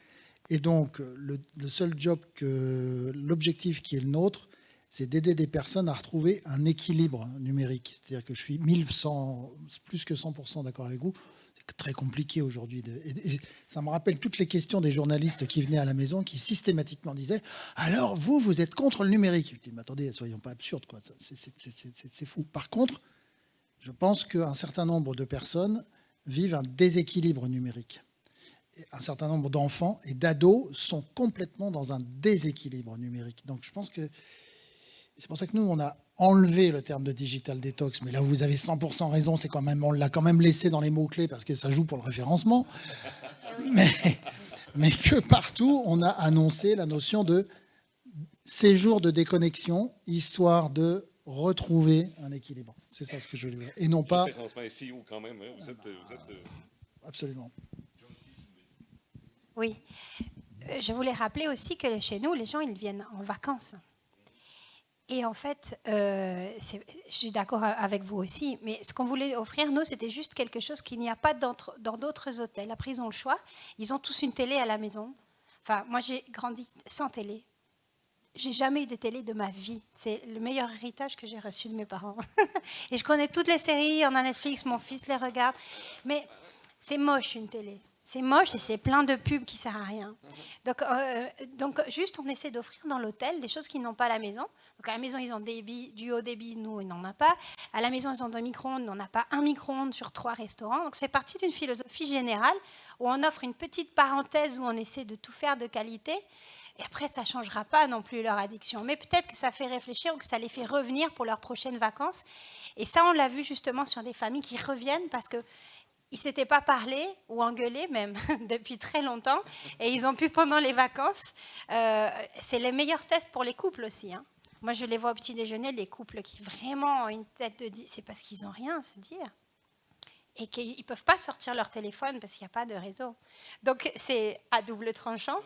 Et donc, le seul job, l'objectif qui est le nôtre, c'est d'aider des personnes à retrouver un équilibre numérique. C'est-à-dire que je suis plus que 100% d'accord avec vous. C'est très compliqué aujourd'hui. Et ça me rappelle toutes les questions des journalistes qui venaient à la maison, qui systématiquement disaient « Alors, vous êtes contre le numérique ?» Je dis « Mais attendez, soyons pas absurdes, quoi. C'est fou. » Par contre, je pense qu'un certain nombre de personnes vivent un déséquilibre numérique. Et un certain nombre d'enfants et d'ados sont complètement dans un déséquilibre numérique. Donc, je pense que c'est pour ça que nous, on a enlevé le terme de digital detox. Mais là, vous avez 100% raison. C'est quand même, on l'a quand même laissé dans les mots-clés parce que ça joue pour le référencement. Mais que partout, on a annoncé la notion de séjour de déconnexion, histoire de retrouver un équilibre. C'est ça ce que je veux dire. Et non pas... quand même, vous êtes... Absolument. Oui. Je voulais rappeler aussi que chez nous, les gens, ils viennent en vacances. Et en fait, je suis d'accord avec vous aussi, mais ce qu'on voulait offrir, nous, c'était juste quelque chose qu'il n'y a pas dans d'autres hôtels. Après, ils ont le choix. Ils ont tous une télé à la maison. Enfin, moi, j'ai grandi sans télé. J'ai jamais eu de télé de ma vie. C'est le meilleur héritage que j'ai reçu de mes parents. Et je connais toutes les séries, on a Netflix, mon fils les regarde. Mais c'est moche, une télé. C'est moche et c'est plein de pubs qui ne servent à rien. Donc, juste, on essaie d'offrir dans l'hôtel des choses qu'ils n'ont pas à la maison. Donc, à la maison, ils ont du haut débit, nous, ils n'en ont pas. À la maison, ils ont 2 micro-ondes, on n'a pas un micro-ondes sur 3 restaurants. Donc, c'est partie d'une philosophie générale où on offre une petite parenthèse où on essaie de tout faire de qualité. Et après, ça ne changera pas non plus leur addiction. Mais peut-être que ça fait réfléchir ou que ça les fait revenir pour leurs prochaines vacances. Et ça, on l'a vu justement sur des familles qui reviennent parce que ils ne s'étaient pas parlé ou engueulés même depuis très longtemps et ils ont pu pendant les vacances. C'est les meilleurs tests pour les couples aussi. Hein. Moi, je les vois au petit déjeuner, les couples qui vraiment ont une tête de... C'est parce qu'ils n'ont rien à se dire et qu'ils ne peuvent pas sortir leur téléphone parce qu'il n'y a pas de réseau. Donc, c'est à double tranchant,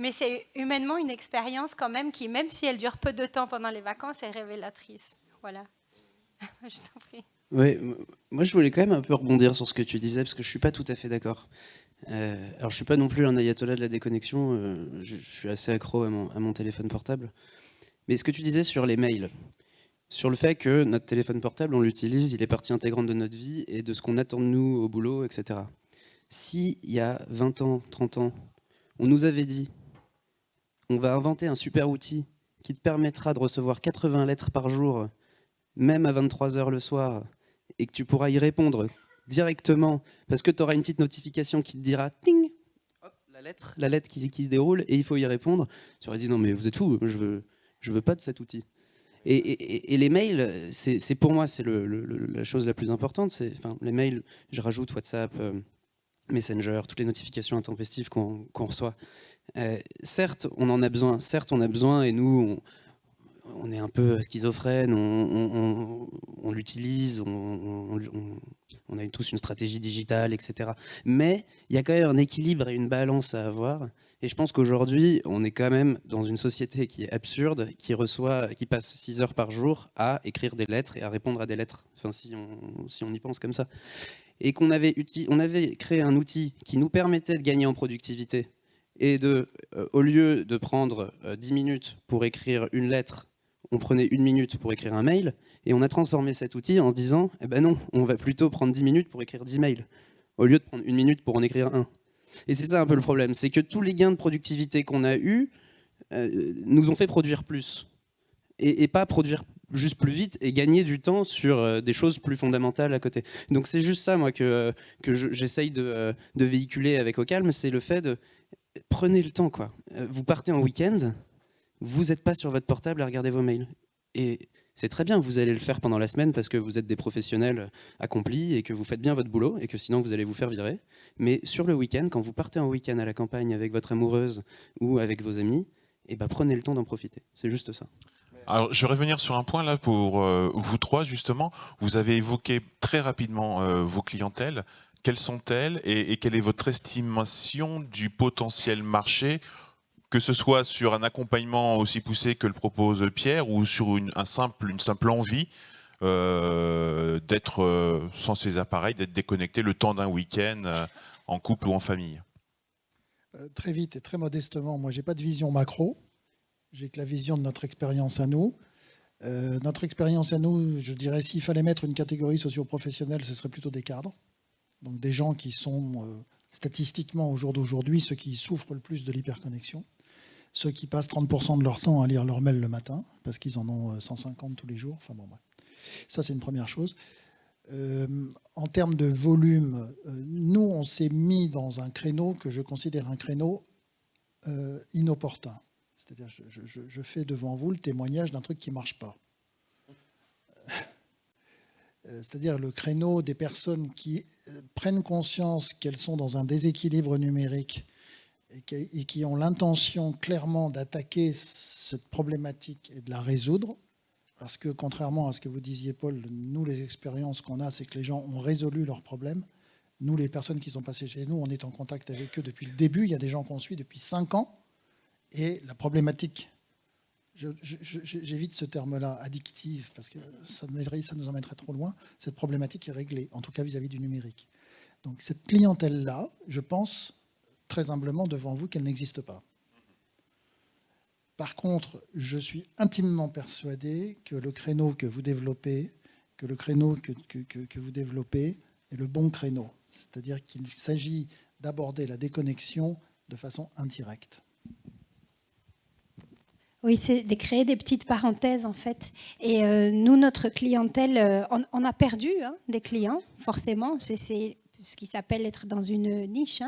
mais c'est humainement une expérience quand même qui, même si elle dure peu de temps pendant les vacances, est révélatrice. Voilà. Je t'en prie. Oui, moi je voulais quand même un peu rebondir sur ce que tu disais, parce que je ne suis pas tout à fait d'accord. Alors je ne suis pas non plus un ayatollah de la déconnexion, je suis assez accro à mon téléphone portable. Mais ce que tu disais sur les mails, sur le fait que notre téléphone portable, on l'utilise, il est partie intégrante de notre vie et de ce qu'on attend de nous au boulot, etc. Si, il y a 20 ans, 30 ans, on nous avait dit on va inventer un super outil qui te permettra de recevoir 80 lettres par jour, même à 23h le soir, et que tu pourras y répondre directement, parce que tu auras une petite notification qui te dira « ting !» la lettre qui se déroule, et il faut y répondre. Tu aurais dit « non mais vous êtes fous, je veux pas de cet outil ». Et les mails, c'est pour moi, c'est la chose la plus importante. Les mails, je rajoute WhatsApp, Messenger, toutes les notifications intempestives qu'on reçoit. Certes, on en a besoin, et nous... on est un peu schizophrène, on l'utilise, on a tous une stratégie digitale, etc. Mais il y a quand même un équilibre et une balance à avoir. Et je pense qu'aujourd'hui, on est quand même dans une société qui est absurde, qui passe 6 heures par jour à écrire des lettres et à répondre à des lettres, enfin, si on y pense comme ça. Et on avait créé un outil qui nous permettait de gagner en productivité Et au lieu de prendre 10 minutes pour écrire une lettre, on prenait 1 minute pour écrire un mail, et on a transformé cet outil en se disant, eh ben non, on va plutôt prendre 10 minutes pour écrire 10 mails, au lieu de prendre 1 minute pour en écrire un. Et c'est ça un peu le problème, c'est que tous les gains de productivité qu'on a eus nous ont fait produire plus, et pas produire juste plus vite et gagner du temps sur des choses plus fondamentales à côté. Donc c'est juste ça, moi, que j'essaye de véhiculer avec Au Calme, c'est le fait de prenez le temps, quoi. Vous partez en week-end, vous n'êtes pas sur votre portable à regarder vos mails. Et c'est très bien, vous allez le faire pendant la semaine parce que vous êtes des professionnels accomplis et que vous faites bien votre boulot et que sinon vous allez vous faire virer. Mais sur le week-end, quand vous partez en week-end à la campagne avec votre amoureuse ou avec vos amis, eh ben, prenez le temps d'en profiter. C'est juste ça. Alors, je vais revenir sur un point là pour vous trois, justement. Vous avez évoqué très rapidement vos clientèles. Quelles sont-elles et quelle est votre estimation du potentiel marché, que ce soit sur un accompagnement aussi poussé que le propose Pierre ou sur une simple envie d'être sans ces appareils, d'être déconnecté le temps d'un week-end en couple ou en famille? Très vite et très modestement, moi, je n'ai pas de vision macro. J'ai que la vision de notre expérience à nous. Notre expérience à nous, je dirais, s'il fallait mettre une catégorie socio-professionnelle, ce serait plutôt des cadres. Donc des gens qui sont statistiquement, au jour d'aujourd'hui, ceux qui souffrent le plus de l'hyperconnexion. Ceux qui passent 30% de leur temps à lire leur mail le matin, parce qu'ils en ont 150 tous les jours. Enfin bon, bref. Ça, c'est une première chose. En termes de volume, nous, on s'est mis dans un créneau que je considère un créneau inopportun. C'est-à-dire, je fais devant vous le témoignage d'un truc qui ne marche pas. C'est-à-dire le créneau des personnes qui prennent conscience qu'elles sont dans un déséquilibre numérique et qui ont l'intention clairement d'attaquer cette problématique et de la résoudre. Parce que contrairement à ce que vous disiez, Paul, nous, les expériences qu'on a, c'est que les gens ont résolu leurs problèmes. Nous, les personnes qui sont passées chez nous, on est en contact avec eux depuis le début. Il y a des gens qu'on suit depuis 5 ans. Et la problématique, j'évite ce terme-là, addictive, parce que ça nous emmènerait trop loin, cette problématique est réglée, en tout cas vis-à-vis du numérique. Donc cette clientèle-là, je pense très humblement devant vous qu'elle n'existe pas. Par contre, je suis intimement persuadé que le créneau que vous développez, est le bon créneau. C'est-à-dire qu'il s'agit d'aborder la déconnexion de façon indirecte. Oui, c'est de créer des petites parenthèses en fait. Et nous, notre clientèle, on a perdu des clients, forcément. C'est ce qui s'appelle être dans une niche.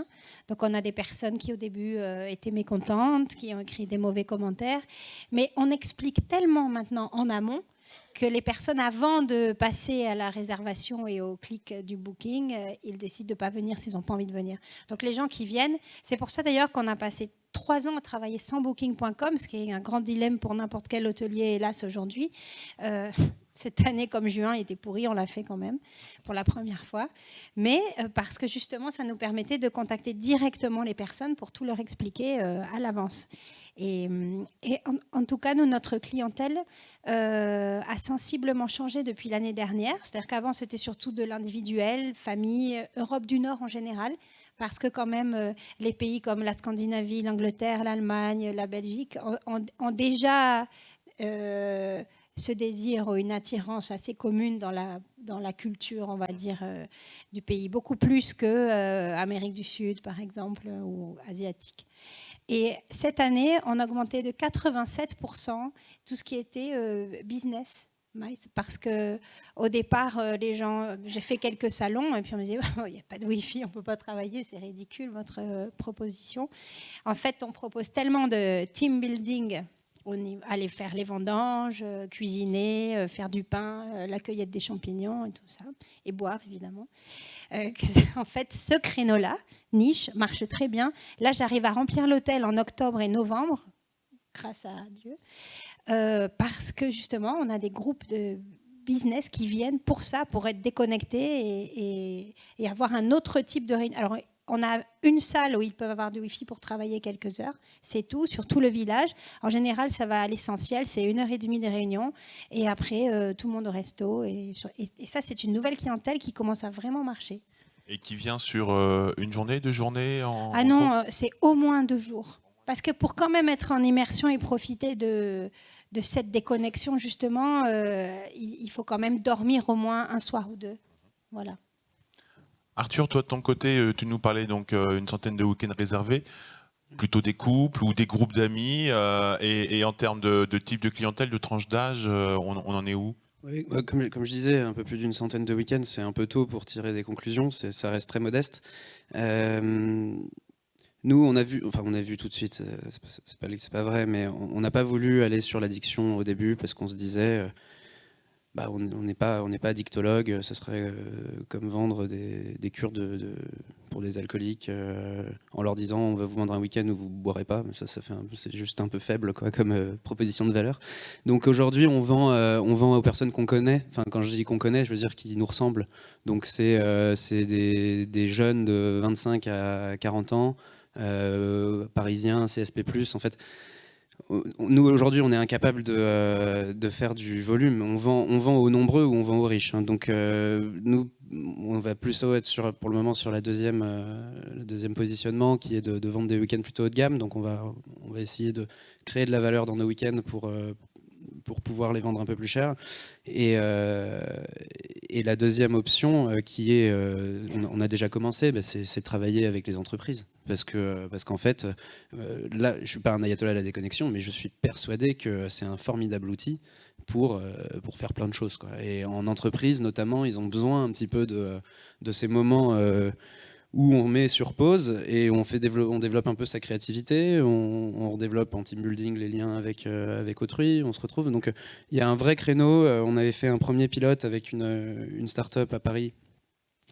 Donc on a des personnes qui au début étaient mécontentes, qui ont écrit des mauvais commentaires. Mais on explique tellement maintenant en amont que les personnes, avant de passer à la réservation et au clic du booking, ils décident de ne pas venir s'ils n'ont pas envie de venir. Donc les gens qui viennent, c'est pour ça d'ailleurs qu'on a passé 3 ans à travailler sans booking.com, ce qui est un grand dilemme pour n'importe quel hôtelier, hélas, aujourd'hui. Cette année, comme juin était pourri, on l'a fait quand même pour la première fois. Mais parce que justement, ça nous permettait de contacter directement les personnes pour tout leur expliquer à l'avance. Et en tout cas, nous, notre clientèle a sensiblement changé depuis l'année dernière. C'est-à-dire qu'avant, c'était surtout de l'individuel, famille, Europe du Nord en général, parce que quand même, les pays comme la Scandinavie, l'Angleterre, l'Allemagne, la Belgique ont déjà ce désir ou une attirance assez commune dans la culture, on va dire, du pays, beaucoup plus qu'Amérique du Sud, par exemple, ou asiatique. Et cette année, on a augmenté de 87% tout ce qui était business. Parce qu'au départ, les gens, j'ai fait quelques salons et puis on me disait il n'y a pas de Wi-Fi, on ne peut pas travailler, c'est ridicule votre proposition. En fait, on propose tellement de team building, aller faire les vendanges, cuisiner, faire du pain, la cueillette des champignons et tout ça, et boire évidemment. En fait, ce créneau-là, niche, marche très bien. Là, j'arrive à remplir l'hôtel en octobre et novembre, grâce à Dieu. Parce que justement, on a des groupes de business qui viennent pour ça, pour être déconnectés et avoir un autre type de réunion. Alors, on a une salle où ils peuvent avoir du Wi-Fi pour travailler quelques heures, c'est tout, sur tout le village. En général, ça va à l'essentiel, c'est 1h30 de réunion, et après, tout le monde au resto. Et ça, c'est une nouvelle clientèle qui commence à vraiment marcher. Et qui vient sur une journée, 2 journées Ah non, c'est au moins 2 jours. Parce que pour quand même être en immersion et profiter de cette déconnexion, justement, il faut quand même dormir au moins un soir ou 2. Voilà. Arthur, toi de ton côté, tu nous parlais donc une centaine de week-ends réservés, plutôt des couples ou des groupes d'amis, et en termes de type de clientèle, de tranche d'âge, on en est où? Oui, comme je disais, un peu plus d'une centaine de week-ends, c'est un peu tôt pour tirer des conclusions, ça reste très modeste. Nous, on a vu tout de suite, c'est pas vrai, mais on n'a pas voulu aller sur l'addiction au début parce qu'on se disait, on n'est pas addictologue, ce serait comme vendre des cures pour des alcooliques en leur disant on va vous vendre un week-end où vous ne boirez pas. C'est juste un peu faible quoi, comme proposition de valeur. Donc aujourd'hui, on vend aux personnes qu'on connaît. Enfin, quand je dis qu'on connaît, je veux dire qui nous ressemblent. Donc c'est des jeunes de 25 à 40 ans, parisiens, CSP+. En fait, nous, aujourd'hui, on est incapable de faire du volume. On vend aux nombreux ou on vend aux riches. Hein. Donc, nous, on va plutôt être pour le moment sur le deuxième positionnement, qui est de vendre des week-ends plutôt haut de gamme. Donc, on va essayer de créer de la valeur dans nos week-ends pour pouvoir les vendre un peu plus cher. Et la deuxième option, qui est, on a déjà commencé, c'est de travailler avec les entreprises. Parce qu'en fait, là, je ne suis pas un ayatollah à la déconnexion, mais je suis persuadé que c'est un formidable outil pour faire plein de choses, quoi. Et en entreprise, notamment, ils ont besoin un petit peu de ces moments où on met sur pause et on développe un peu sa créativité, on redéveloppe en team building les liens avec autrui, on se retrouve. Donc il y a un vrai créneau. On avait fait un premier pilote avec une start-up à Paris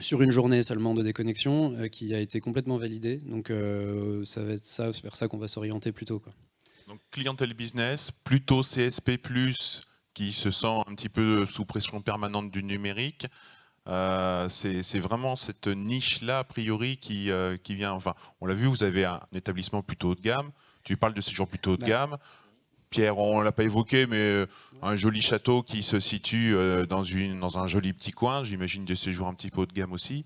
sur une journée seulement de déconnexion qui a été complètement validé. Donc ça va être vers ça qu'on va s'orienter plutôt, quoi. Donc clientèle business, plutôt CSP+, qui se sent un petit peu sous pression permanente du numérique. C'est vraiment cette niche-là, a priori, qui vient. Enfin, on l'a vu, vous avez un établissement plutôt haut de gamme. Tu parles de séjour plutôt haut de gamme. Pierre, on ne l'a pas évoqué, mais un joli château qui se situe dans un joli petit coin. J'imagine des séjours un petit peu haut de gamme aussi.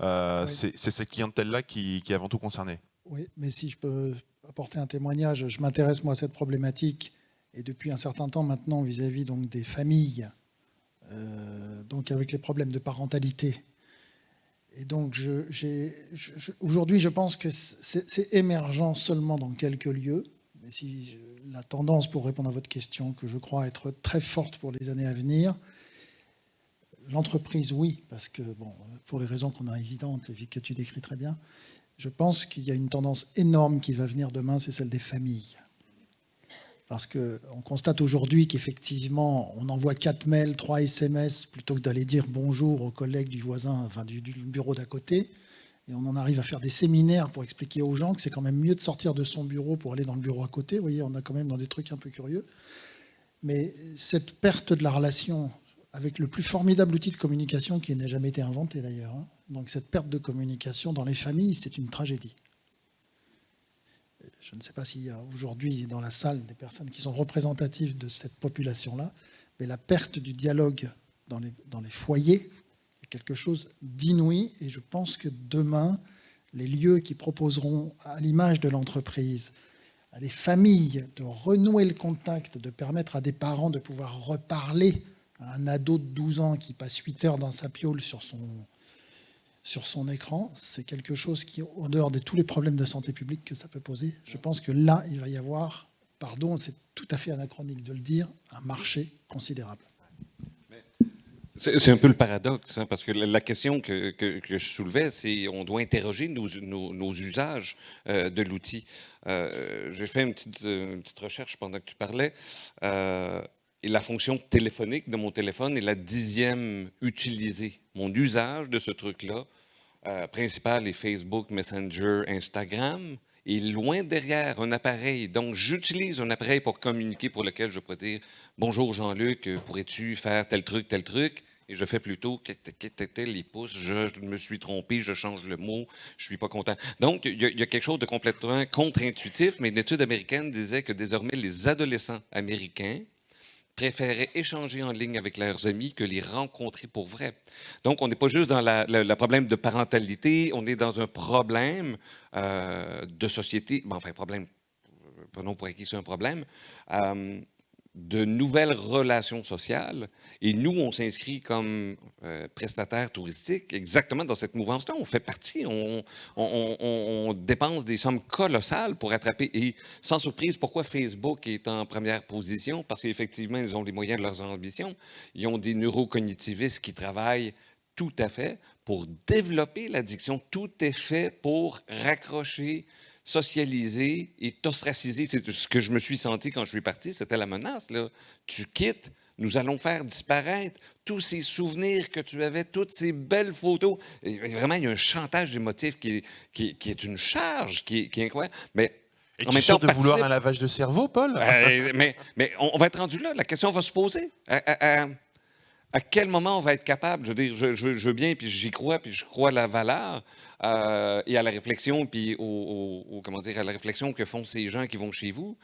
Oui. C'est cette clientèle-là qui est avant tout concernée. Oui, mais si je peux apporter un témoignage, je m'intéresse moi à cette problématique et depuis un certain temps maintenant vis-à-vis donc des familles. Donc avec les problèmes de parentalité. Et donc aujourd'hui, je pense que c'est émergent seulement dans quelques lieux. Mais si la tendance, pour répondre à votre question, que je crois être très forte pour les années à venir, l'entreprise, oui, parce que, bon, pour les raisons qu'on a évidentes et que tu décris très bien, je pense qu'il y a une tendance énorme qui va venir demain, c'est celle des familles. Parce qu'on constate aujourd'hui qu'effectivement, on envoie 4 mails, 3 SMS, plutôt que d'aller dire bonjour aux collègues du voisin, enfin du bureau d'à côté. Et on en arrive à faire des séminaires pour expliquer aux gens que c'est quand même mieux de sortir de son bureau pour aller dans le bureau à côté. Vous voyez, on a quand même dans des trucs un peu curieux. Mais cette perte de la relation avec le plus formidable outil de communication qui n'a jamais été inventé d'ailleurs, hein. Donc cette perte de communication dans les familles, c'est une tragédie. Je ne sais pas s'il y a aujourd'hui dans la salle des personnes qui sont représentatives de cette population-là, mais la perte du dialogue dans les foyers est quelque chose d'inouï. Et je pense que demain, les lieux qui proposeront, à l'image de l'entreprise, à des familles de renouer le contact, de permettre à des parents de pouvoir reparler à un ado de 12 ans qui passe 8 heures dans sa piole sur son écran, c'est quelque chose qui, en dehors de tous les problèmes de santé publique que ça peut poser, je pense que là, il va y avoir, pardon, c'est tout à fait anachronique de le dire, un marché considérable. C'est un peu le paradoxe, hein, parce que la question que je soulevais, c'est on doit interroger nos usages de l'outil. J'ai fait une petite recherche pendant que tu parlais. Et la fonction téléphonique de mon téléphone est la 10e utilisée. Mon usage de ce truc-là, principal est Facebook, Messenger, Instagram, et loin derrière un appareil. Donc, j'utilise un appareil pour communiquer, pour lequel je peux dire « Bonjour Jean-Luc, pourrais-tu faire tel truc ?» Et je fais plutôt « les pouces, je me suis trompé, je change le mot, je suis pas content. » Donc, il y a quelque chose de complètement contre-intuitif, mais une étude américaine disait que désormais, les adolescents américains préféraient échanger en ligne avec leurs amis que les rencontrer pour vrai. Donc, on n'est pas juste dans le problème de parentalité, on est dans un problème de société, bon, enfin, problème, prenons pour acquis c'est un problème, de nouvelles relations sociales. Et nous, on s'inscrit comme prestataire touristique exactement dans cette mouvance-là. On fait partie, on dépense des sommes colossales pour attraper. Et sans surprise, pourquoi Facebook est en première position? Parce qu'effectivement, ils ont les moyens de leurs ambitions. Ils ont des neurocognitivistes qui travaillent tout à fait pour développer l'addiction. Tout est fait pour raccrocher, socialiser et t'ostraciser. C'est ce que je me suis senti quand je suis parti, c'était la menace. Là. Tu quittes, nous allons faire disparaître tous ces souvenirs que tu avais, toutes ces belles photos. Et vraiment, il y a un chantage émotif qui est une charge, qui est incroyable. Mais Et en tu es même sûr temps, de vouloir un lavage de cerveau, Paul? mais on va être rendu là. La question va se poser. À quel moment on va être capable? Je veux dire, je veux bien, puis j'y crois, puis je crois à la valeur et à la réflexion, puis comment dire, à la réflexion que font ces gens qui vont chez vous.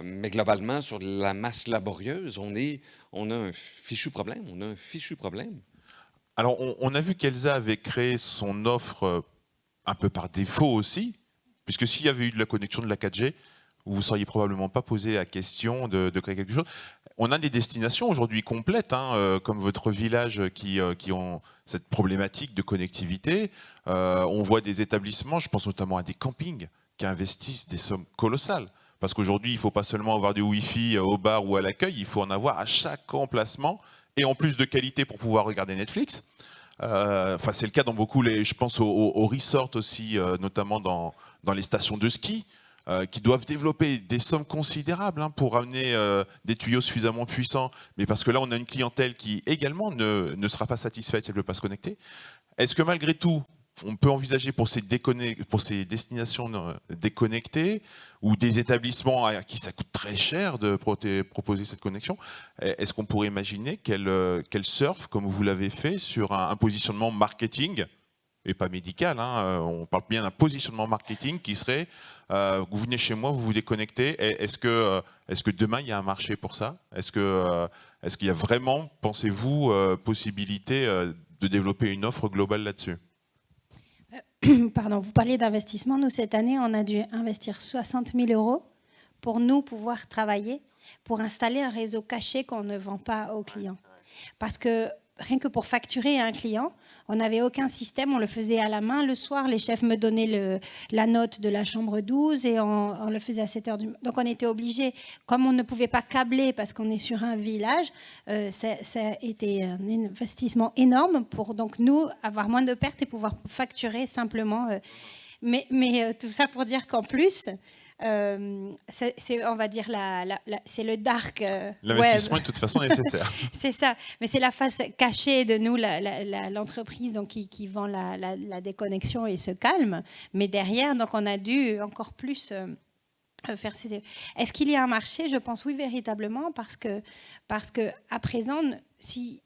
Mais globalement, sur la masse laborieuse, on a un fichu problème. On a un fichu problème. Alors, on a vu qu'Elsa avait créé son offre un peu par défaut aussi, puisque s'il y avait eu de la connexion de la 4G, vous ne seriez probablement pas posé la question de créer quelque chose. On a des destinations aujourd'hui complètes, comme votre village qui ont cette problématique de connectivité. On voit des établissements, je pense notamment à des campings, qui investissent des sommes colossales. Parce qu'aujourd'hui, il ne faut pas seulement avoir du Wi-Fi au bar ou à l'accueil, il faut en avoir à chaque emplacement, et en plus de qualité pour pouvoir regarder Netflix. Enfin, c'est le cas dans beaucoup, je pense aux resorts aussi, notamment dans les stations de ski, qui doivent développer des sommes considérables pour amener des tuyaux suffisamment puissants, mais parce que là, on a une clientèle qui également ne sera pas satisfaite si elle ne veut pas se connecter. Est-ce que malgré tout, on peut envisager pour ces destinations déconnectées ou des établissements à qui ça coûte très cher de proposer cette connexion, est-ce qu'on pourrait imaginer qu'elle surfe, comme vous l'avez fait, sur un positionnement marketing et pas médical, on parle bien d'un positionnement marketing qui serait vous venez chez moi, vous vous déconnectez. Est-ce que demain il y a un marché pour ça? Est-ce qu'il y a vraiment, pensez-vous, possibilité de développer une offre globale là-dessus? Pardon, vous parliez d'investissement. Nous, cette année, on a dû investir 60 000 € pour nous pouvoir travailler, pour installer un réseau caché qu'on ne vend pas aux clients. Parce que rien que pour facturer à un client, on n'avait aucun système, on le faisait à la main. Le soir, les chefs me donnaient la note de la chambre 12 et on le faisait à 7h du matin. Donc on était obligés, comme on ne pouvait pas câbler parce qu'on est sur un village, ça a été un investissement énorme pour donc nous avoir moins de pertes et pouvoir facturer simplement. Mais tout ça pour dire qu'en plus, on va dire, c'est le dark L'investissement web. est de toute façon nécessaire. C'est ça, mais c'est la face cachée de nous, l'entreprise donc, qui vend la déconnexion et se calme. Mais derrière, donc, on a dû encore plus faire ces... Est-ce qu'il y a un marché? Je pense oui, véritablement, parce que à présent, si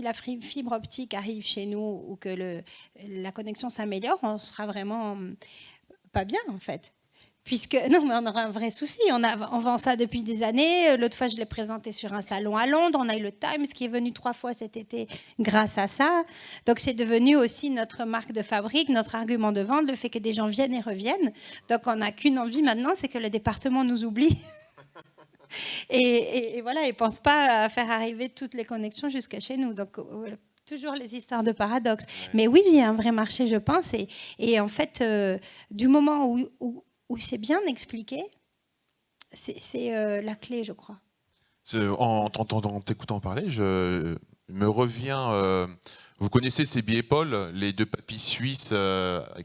la fibre optique arrive chez nous ou que la connexion s'améliore, on sera vraiment pas bien, en fait. Non, mais on aura un vrai souci. On vend ça depuis des années. L'autre fois, je l'ai présenté sur un salon à Londres. On a eu le Times qui est venu 3 fois cet été grâce à ça. Donc, c'est devenu aussi notre marque de fabrique, notre argument de vente, le fait que des gens viennent et reviennent. Donc, on n'a qu'une envie maintenant, c'est que le département nous oublie. et voilà, ils ne pensent pas à faire arriver toutes les connexions jusqu'à chez nous. Donc, voilà. Toujours les histoires de paradoxes. Ouais. Mais oui, il y a un vrai marché, je pense. Et en fait, du moment où c'est bien expliqué, c'est la clé, je crois. En t'écoutant parler, je me reviens... vous connaissez ces Paul, les 2 papis suisses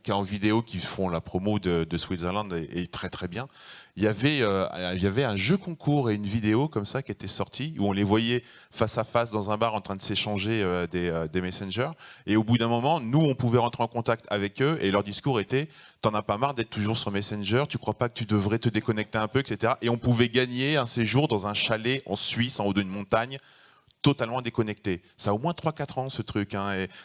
qui en vidéo qui font la promo de Switzerland et très très bien. Il y avait un jeu concours et une vidéo comme ça qui était sortie où on les voyait face à face dans un bar en train de s'échanger des messengers. Et au bout d'un moment, nous, on pouvait rentrer en contact avec eux et leur discours était « T'en as pas marre d'être toujours sur Messenger, tu crois pas que tu devrais te déconnecter un peu, etc. » Et on pouvait gagner un séjour dans un chalet en Suisse, en haut d'une montagne, totalement déconnecté. Ça a au moins 3-4 ans ce truc.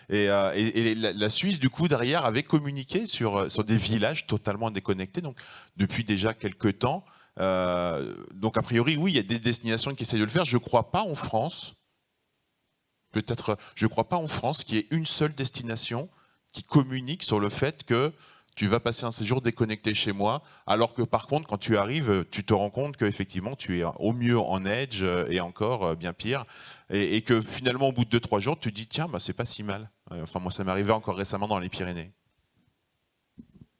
Et la Suisse, du coup, derrière, avait communiqué sur des villages totalement déconnectés. Donc, depuis déjà quelques temps, Donc a priori, oui, il y a des destinations qui essayent de le faire. Je ne crois pas en France, je crois pas en France qu'il y ait une seule destination qui communique sur le fait que tu vas passer un séjour déconnecté chez moi, alors que par contre, quand tu arrives, tu te rends compte qu'effectivement, tu es au mieux en edge et encore bien pire, et que finalement, au bout de 2-3 jours, tu te dis, tiens, bah, c'est pas si mal. Enfin, moi, ça m'est arrivé encore récemment dans les Pyrénées.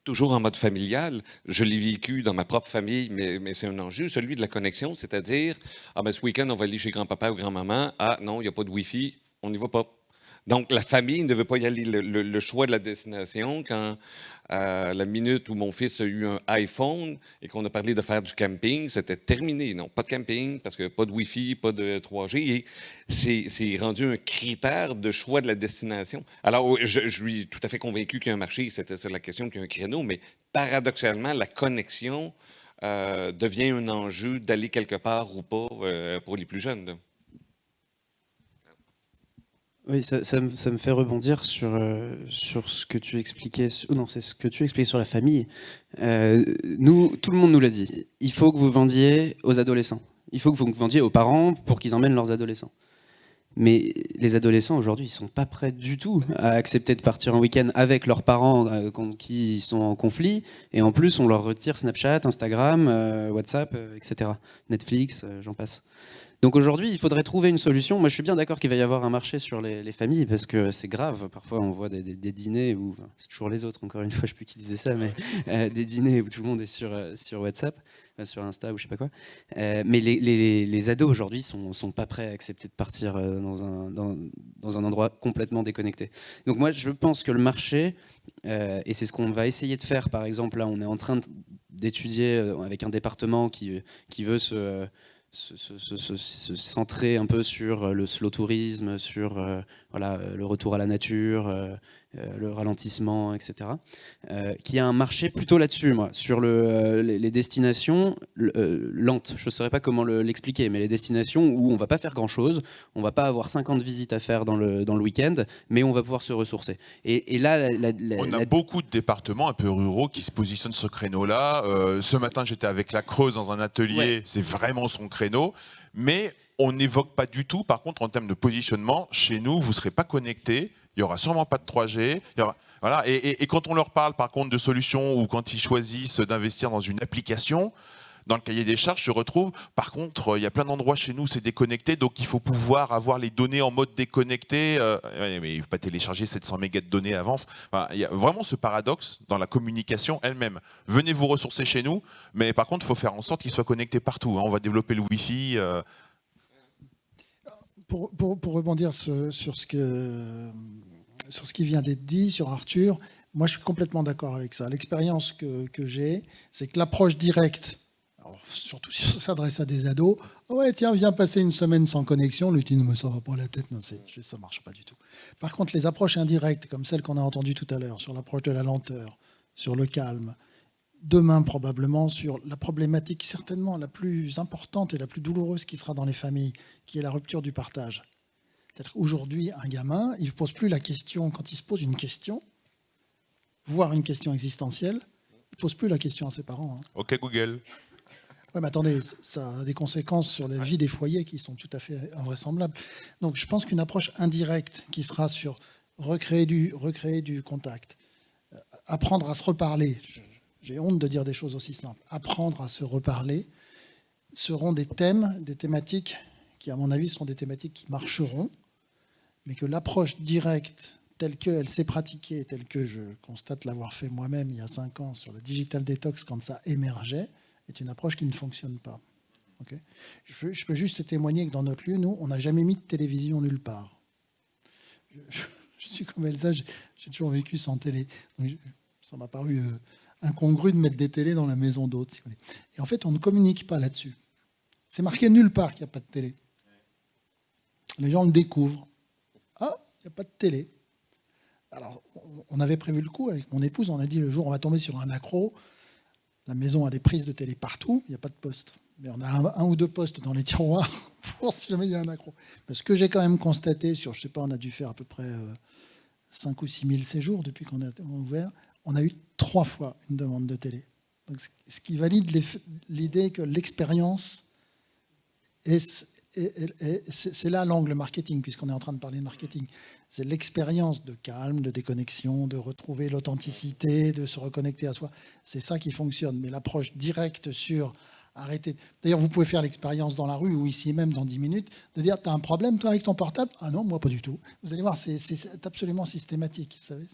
Toujours en mode familial. Je l'ai vécu dans ma propre famille, mais c'est un enjeu, celui de la connexion, c'est-à-dire, ah ben ce week-end, on va aller chez grand-papa ou grand-maman. Ah non, il n'y a pas de Wi-Fi, on n'y va pas. Donc, la famille ne veut pas y aller. Le choix de la destination, quand la minute où mon fils a eu un iPhone et qu'on a parlé de faire du camping, c'était terminé. Non, pas de camping, parce que pas de Wi-Fi, pas de 3G. Et c'est rendu un critère de choix de la destination. Alors, je suis tout à fait convaincu qu'il y a un marché, c'est la question qu'il y a un créneau, mais paradoxalement, la connexion devient un enjeu d'aller quelque part ou pas pour les plus jeunes, là. Oui, ça me fait rebondir sur ce que tu expliquais. Non, c'est ce que tu expliquais sur la famille. Nous, tout le monde nous l'a dit. Il faut que vous vendiez aux adolescents. Il faut que vous vendiez aux parents pour qu'ils emmènent leurs adolescents. Mais les adolescents, aujourd'hui, ils ne sont pas prêts du tout à accepter de partir en week-end avec leurs parents contre qui ils sont en conflit. Et en plus, on leur retire Snapchat, Instagram, WhatsApp, etc. Netflix, j'en passe. Donc aujourd'hui, il faudrait trouver une solution. Moi, je suis bien d'accord qu'il va y avoir un marché sur les familles, parce que c'est grave. Parfois, on voit des dîners où, c'est toujours les autres, encore une fois, je ne sais plus qui disait ça, mais des dîners où tout le monde est sur WhatsApp, sur Insta ou je ne sais pas quoi. Mais les ados, aujourd'hui, ne sont pas prêts à accepter de partir dans un endroit complètement déconnecté. Donc moi, je pense que le marché, et c'est ce qu'on va essayer de faire, par exemple, là, on est en train d'étudier avec un département qui veut se centrer un peu sur le slow tourisme, sur le retour à la nature, le ralentissement, etc. Qui a un marché plutôt là-dessus, moi, sur les destinations lentes. Je ne saurais pas comment l'expliquer, mais les destinations où on ne va pas faire grand-chose, on ne va pas avoir 50 visites à faire dans le week-end, mais on va pouvoir se ressourcer. Et là, on a beaucoup de départements un peu ruraux qui se positionnent ce créneau-là. Ce matin, j'étais avec la Creuse dans un atelier, ouais. C'est vraiment son créneau, mais on n'évoque pas du tout, par contre, en termes de positionnement, chez nous, vous ne serez pas connectés, il n'y aura sûrement pas de 3G, voilà. Et quand on leur parle, par contre, de solutions ou quand ils choisissent d'investir dans une application, dans le cahier des charges, je retrouve, par contre, il y a plein d'endroits chez nous, c'est déconnecté, donc il faut pouvoir avoir les données en mode déconnecté. Mais il ne faut pas télécharger 700 mégas de données avant. Enfin, il y a vraiment ce paradoxe dans la communication elle-même. Venez vous ressourcer chez nous, mais par contre, il faut faire en sorte qu'ils soient connectés partout. On va développer le Wi-Fi. Pour rebondir sur ce qui vient d'être dit, sur Arthur, moi je suis complètement d'accord avec ça. L'expérience que j'ai, c'est que l'approche directe, alors, surtout si ça s'adresse à des ados, oh ouais tiens, viens passer une semaine sans connexion, lui dit non mais ça va pas la tête, non, ça marche pas du tout. Par contre, les approches indirectes, comme celle qu'on a entendue tout à l'heure, sur l'approche de la lenteur, sur le calme, demain probablement sur la problématique certainement la plus importante et la plus douloureuse qui sera dans les familles, qui est la rupture du partage. C'est-à-dire qu'aujourd'hui, un gamin, il ne pose plus la question, quand il se pose une question, voire une question existentielle, il ne pose plus la question à ses parents. Hein. Ok Google. Oui, mais attendez, ça a des conséquences sur la vie des foyers qui sont tout à fait invraisemblables. Donc je pense qu'une approche indirecte qui sera sur recréer du contact, apprendre à se reparler, j'ai honte de dire des choses aussi simples, apprendre à se reparler, seront des thèmes, des thématiques qui, à mon avis, seront des thématiques qui marcheront, mais que l'approche directe telle qu'elle s'est pratiquée, telle que je constate l'avoir fait moi-même il y a 5 ans sur le digital detox quand ça émergeait, est une approche qui ne fonctionne pas. Okay, je peux juste témoigner que dans notre lieu, nous, on n'a jamais mis de télévision nulle part. Je suis comme Elsa, j'ai toujours vécu sans télé. Donc ça m'a paru incongru de mettre des télés dans la maison d'autres. Et en fait, on ne communique pas là-dessus. C'est marqué nulle part qu'il n'y a pas de télé. Les gens le découvrent. Ah, il n'y a pas de télé. Alors, on avait prévu le coup avec mon épouse. On a dit le jour où on va tomber sur un accro. La maison a des prises de télé partout. Il n'y a pas de poste. Mais on a un ou deux postes dans les tiroirs pour si jamais il y a un accro. Parce que j'ai quand même constaté sur, je ne sais pas, on a dû faire à peu près 5 ou 6 000 séjours depuis qu'on a ouvert. On a eu 3 fois une demande de télé. Donc, ce qui valide l'idée que l'expérience, c'est là l'angle marketing, puisqu'on est en train de parler de marketing. C'est l'expérience de calme, de déconnexion, de retrouver l'authenticité, de se reconnecter à soi. C'est ça qui fonctionne. Mais l'approche directe sur arrêter. D'ailleurs, vous pouvez faire l'expérience dans la rue ou ici même dans 10 minutes, de dire, tu as un problème toi avec ton portable? Ah non, moi pas du tout. Vous allez voir, c'est absolument systématique. Vous savez.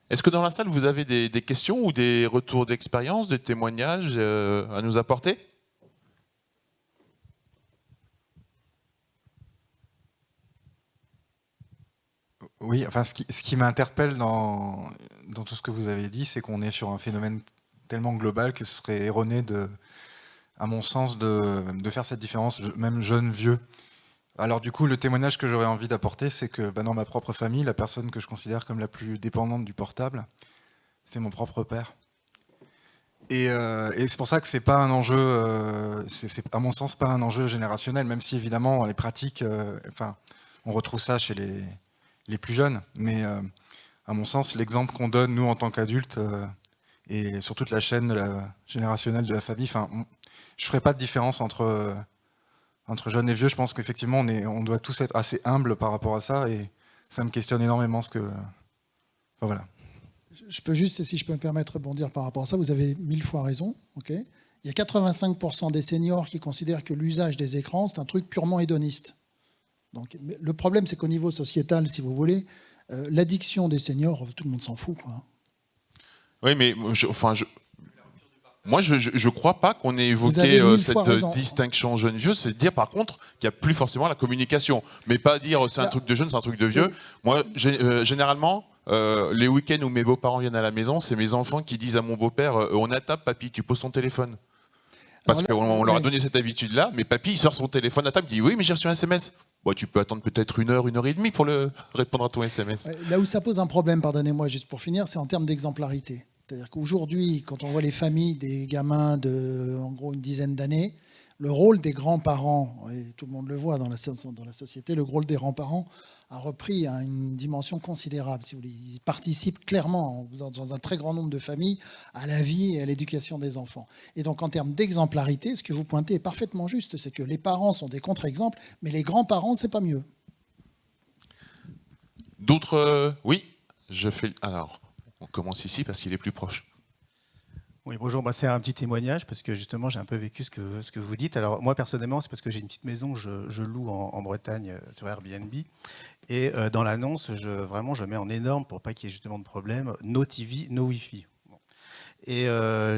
Est-ce que dans la salle, vous avez des questions ou des retours d'expérience, des témoignages à nous apporter? Oui, enfin, ce qui m'interpelle dans tout ce que vous avez dit, c'est qu'on est sur un phénomène tellement global que ce serait erroné, à mon sens, de faire cette différence, même jeune, vieux. Alors du coup, le témoignage que j'aurais envie d'apporter, c'est que dans ma propre famille, la personne que je considère comme la plus dépendante du portable, c'est mon propre père. Et c'est pour ça que c'est pas un enjeu, c'est à mon sens pas un enjeu générationnel, même si évidemment les pratiques, enfin, on retrouve ça chez les plus jeunes, mais à mon sens, l'exemple qu'on donne, nous, en tant qu'adultes, et sur toute la chaîne générationnelle de la famille, enfin, je ne ferai pas de différence entre jeunes et vieux. Je pense qu'effectivement, on doit tous être assez humbles par rapport à ça, et ça me questionne énormément Enfin, voilà. Je peux juste, si je peux me permettre de rebondir par rapport à ça, vous avez 1000 fois raison. Okay, il y a 85% des seniors qui considèrent que l'usage des écrans, c'est un truc purement hédoniste. Donc, le problème, c'est qu'au niveau sociétal, si vous voulez, l'addiction des seniors, tout le monde s'en fout, quoi. Oui, mais moi, je crois pas qu'on ait évoqué cette distinction jeune-vieux. C'est dire, par contre, qu'il n'y a plus forcément la communication. Mais pas dire c'est un truc de jeune, c'est un truc de vieux. Moi, généralement, les week-ends où mes beaux-parents viennent à la maison, c'est mes enfants qui disent à mon beau-père on a table, papy, tu poses ton téléphone. Parce qu'on leur a donné cette habitude-là, mais papy, il sort son téléphone à table, il dit oui, mais j'ai reçu un SMS. Bon, tu peux attendre peut-être 1 heure, 1h30 pour répondre à ton SMS. Là où ça pose un problème, pardonnez-moi, juste pour finir, c'est en termes d'exemplarité. C'est-à-dire qu'aujourd'hui, quand on voit les familles des gamins de, en gros, une dizaine d'années, le rôle des grands-parents, et tout le monde le voit dans la société, le rôle des grands-parents a repris à une dimension considérable. Si vous voulez. Ils participent clairement, dans un très grand nombre de familles, à la vie et à l'éducation des enfants. Et donc, en termes d'exemplarité, ce que vous pointez est parfaitement juste, c'est que les parents sont des contre-exemples, mais les grands-parents, c'est pas mieux. D'autres oui, je fais... Alors, on commence ici parce qu'il est plus proche. Oui, bonjour, c'est un petit témoignage parce que justement j'ai un peu vécu ce que vous dites. Alors moi personnellement, c'est parce que j'ai une petite maison, je loue en Bretagne sur Airbnb. Et dans l'annonce, je mets en énorme pour pas qu'il y ait justement de problème, no TV, no Wi-Fi. Bon. Et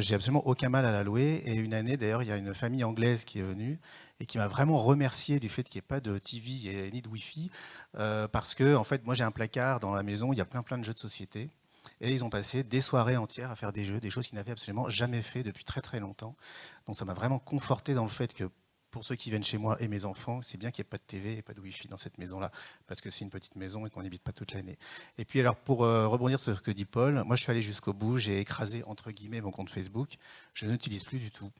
j'ai absolument aucun mal à la louer. Et une année d'ailleurs, il y a une famille anglaise qui est venue et qui m'a vraiment remercié du fait qu'il n'y ait pas de TV ni de Wi-Fi. Parce que en fait, moi j'ai un placard dans la maison, il y a plein de jeux de société. Et ils ont passé des soirées entières à faire des jeux, des choses qu'ils n'avaient absolument jamais fait depuis très longtemps. Donc ça m'a vraiment conforté dans le fait que pour ceux qui viennent chez moi et mes enfants, c'est bien qu'il n'y ait pas de TV et pas de Wi-Fi dans cette maison-là, parce que c'est une petite maison et qu'on n'habite pas toute l'année. Et puis alors pour rebondir sur ce que dit Paul, moi je suis allé jusqu'au bout, j'ai écrasé entre guillemets mon compte Facebook, je n'utilise plus du tout.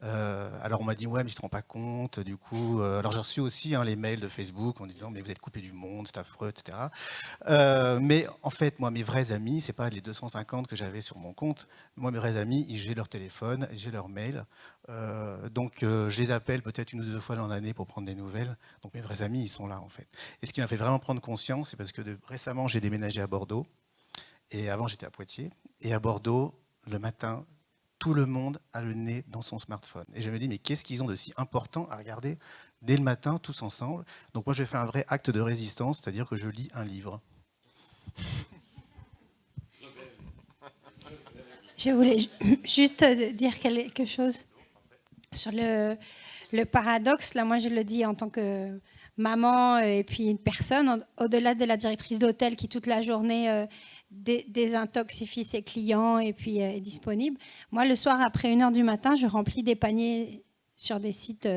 Alors on m'a dit ouais mais tu te rends pas compte du coup alors j'ai reçu aussi les mails de Facebook en disant mais vous êtes coupé du monde, c'est affreux, etc. Mais en fait moi mes vrais amis, c'est pas les 250 que j'avais sur mon compte, moi mes vrais amis j'ai leur téléphone, j'ai leur mail, donc je les appelle peut-être 1 ou 2 fois dans l'année pour prendre des nouvelles, donc mes vrais amis ils sont là en fait. Et ce qui m'a fait vraiment prendre conscience, c'est parce que récemment j'ai déménagé à Bordeaux et avant j'étais à Poitiers et à Bordeaux le matin tout le monde a le nez dans son smartphone. Et je me dis, mais qu'est-ce qu'ils ont de si important à regarder dès le matin, tous ensemble? Donc moi, j'ai fait un vrai acte de résistance, c'est-à-dire que je lis un livre. Je voulais juste dire quelque chose sur le paradoxe. Là, moi, je le dis en tant que maman et puis une personne, au-delà de la directrice d'hôtel qui, toute la journée... désintoxifie ses clients et puis est disponible. Moi, le soir, après 1h du matin, je remplis des paniers sur des sites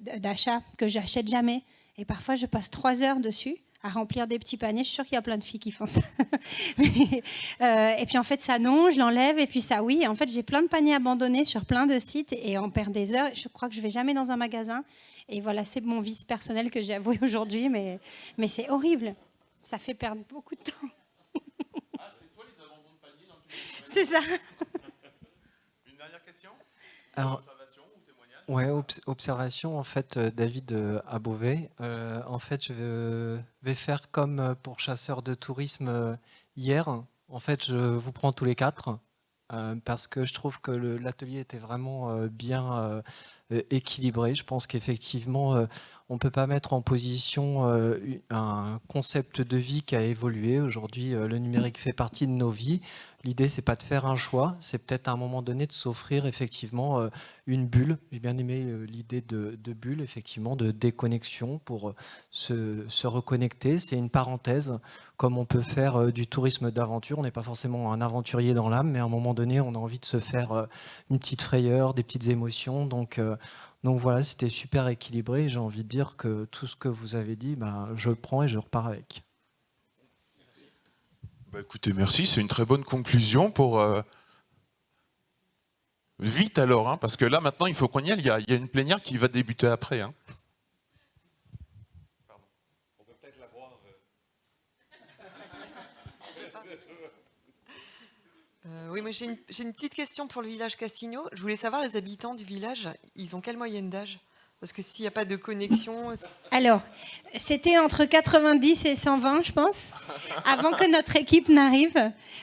d'achat que j'achète jamais. Et parfois, je passe 3 heures dessus à remplir des petits paniers. Je suis sûre qu'il y a plein de filles qui font ça. Et puis, en fait, ça non, je l'enlève. Et puis, ça, oui. En fait, j'ai plein de paniers abandonnés sur plein de sites et on perd des heures. Je crois que je ne vais jamais dans un magasin. Et voilà, c'est mon vice personnel que j'ai avoué aujourd'hui. Mais c'est horrible. Ça fait perdre beaucoup de temps. C'est ça. Alors, ouais, observation, en fait, David à Beauvais. En fait, je vais faire comme pour chasseurs de tourisme hier. En fait, je vous prends tous les quatre parce que je trouve que l'atelier était vraiment bien équilibré. Je pense qu'effectivement, on ne peut pas mettre en position un concept de vie qui a évolué. Aujourd'hui, le numérique fait partie de nos vies. L'idée, c'est pas de faire un choix, c'est peut-être à un moment donné de s'offrir effectivement une bulle. J'ai bien aimé l'idée de bulle, effectivement, de déconnexion pour se reconnecter. C'est une parenthèse, comme on peut faire du tourisme d'aventure. On n'est pas forcément un aventurier dans l'âme, mais à un moment donné, on a envie de se faire une petite frayeur, des petites émotions. Donc voilà, c'était super équilibré. J'ai envie de dire que tout ce que vous avez dit, je prends et je repars avec. Bah écoutez, merci, c'est une très bonne conclusion pour... Vite alors, hein, parce que là maintenant il faut qu'on y aille, il y a une plénière qui va débuter après. Hein. Pardon. On peut peut-être la voir. Oui, moi j'ai une petite question pour le village Castigno. Je voulais savoir, les habitants du village, ils ont quelle moyenne d'âge? Parce que s'il n'y a pas de connexion... Alors, c'était entre 90 et 120, je pense, avant que notre équipe n'arrive,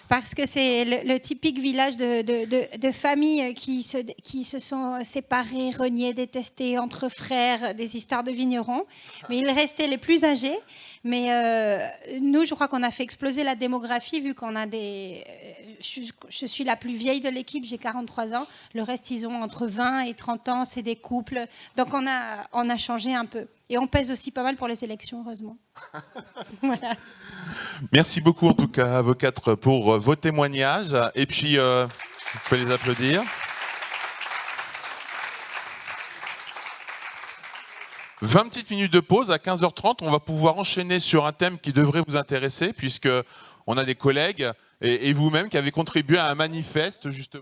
parce que c'est le typique village de familles qui se sont séparées, reniées, détestées, entre frères, des histoires de vignerons. Mais ils restaient les plus âgés. Mais nous, je crois qu'on a fait exploser la démographie, vu qu'on a des... Je suis la plus vieille de l'équipe, j'ai 43 ans. Le reste, ils ont entre 20 et 30 ans, c'est des couples. Donc on a changé un peu. Et on pèse aussi pas mal pour les élections, heureusement. Voilà. Merci beaucoup en tout cas à vous quatre pour vos témoignages. Et puis, vous pouvez les applaudir. 20 petites minutes de pause, à 15h30, on va pouvoir enchaîner sur un thème qui devrait vous intéresser, puisque on a des collègues et vous-même qui avez contribué à un manifeste, justement.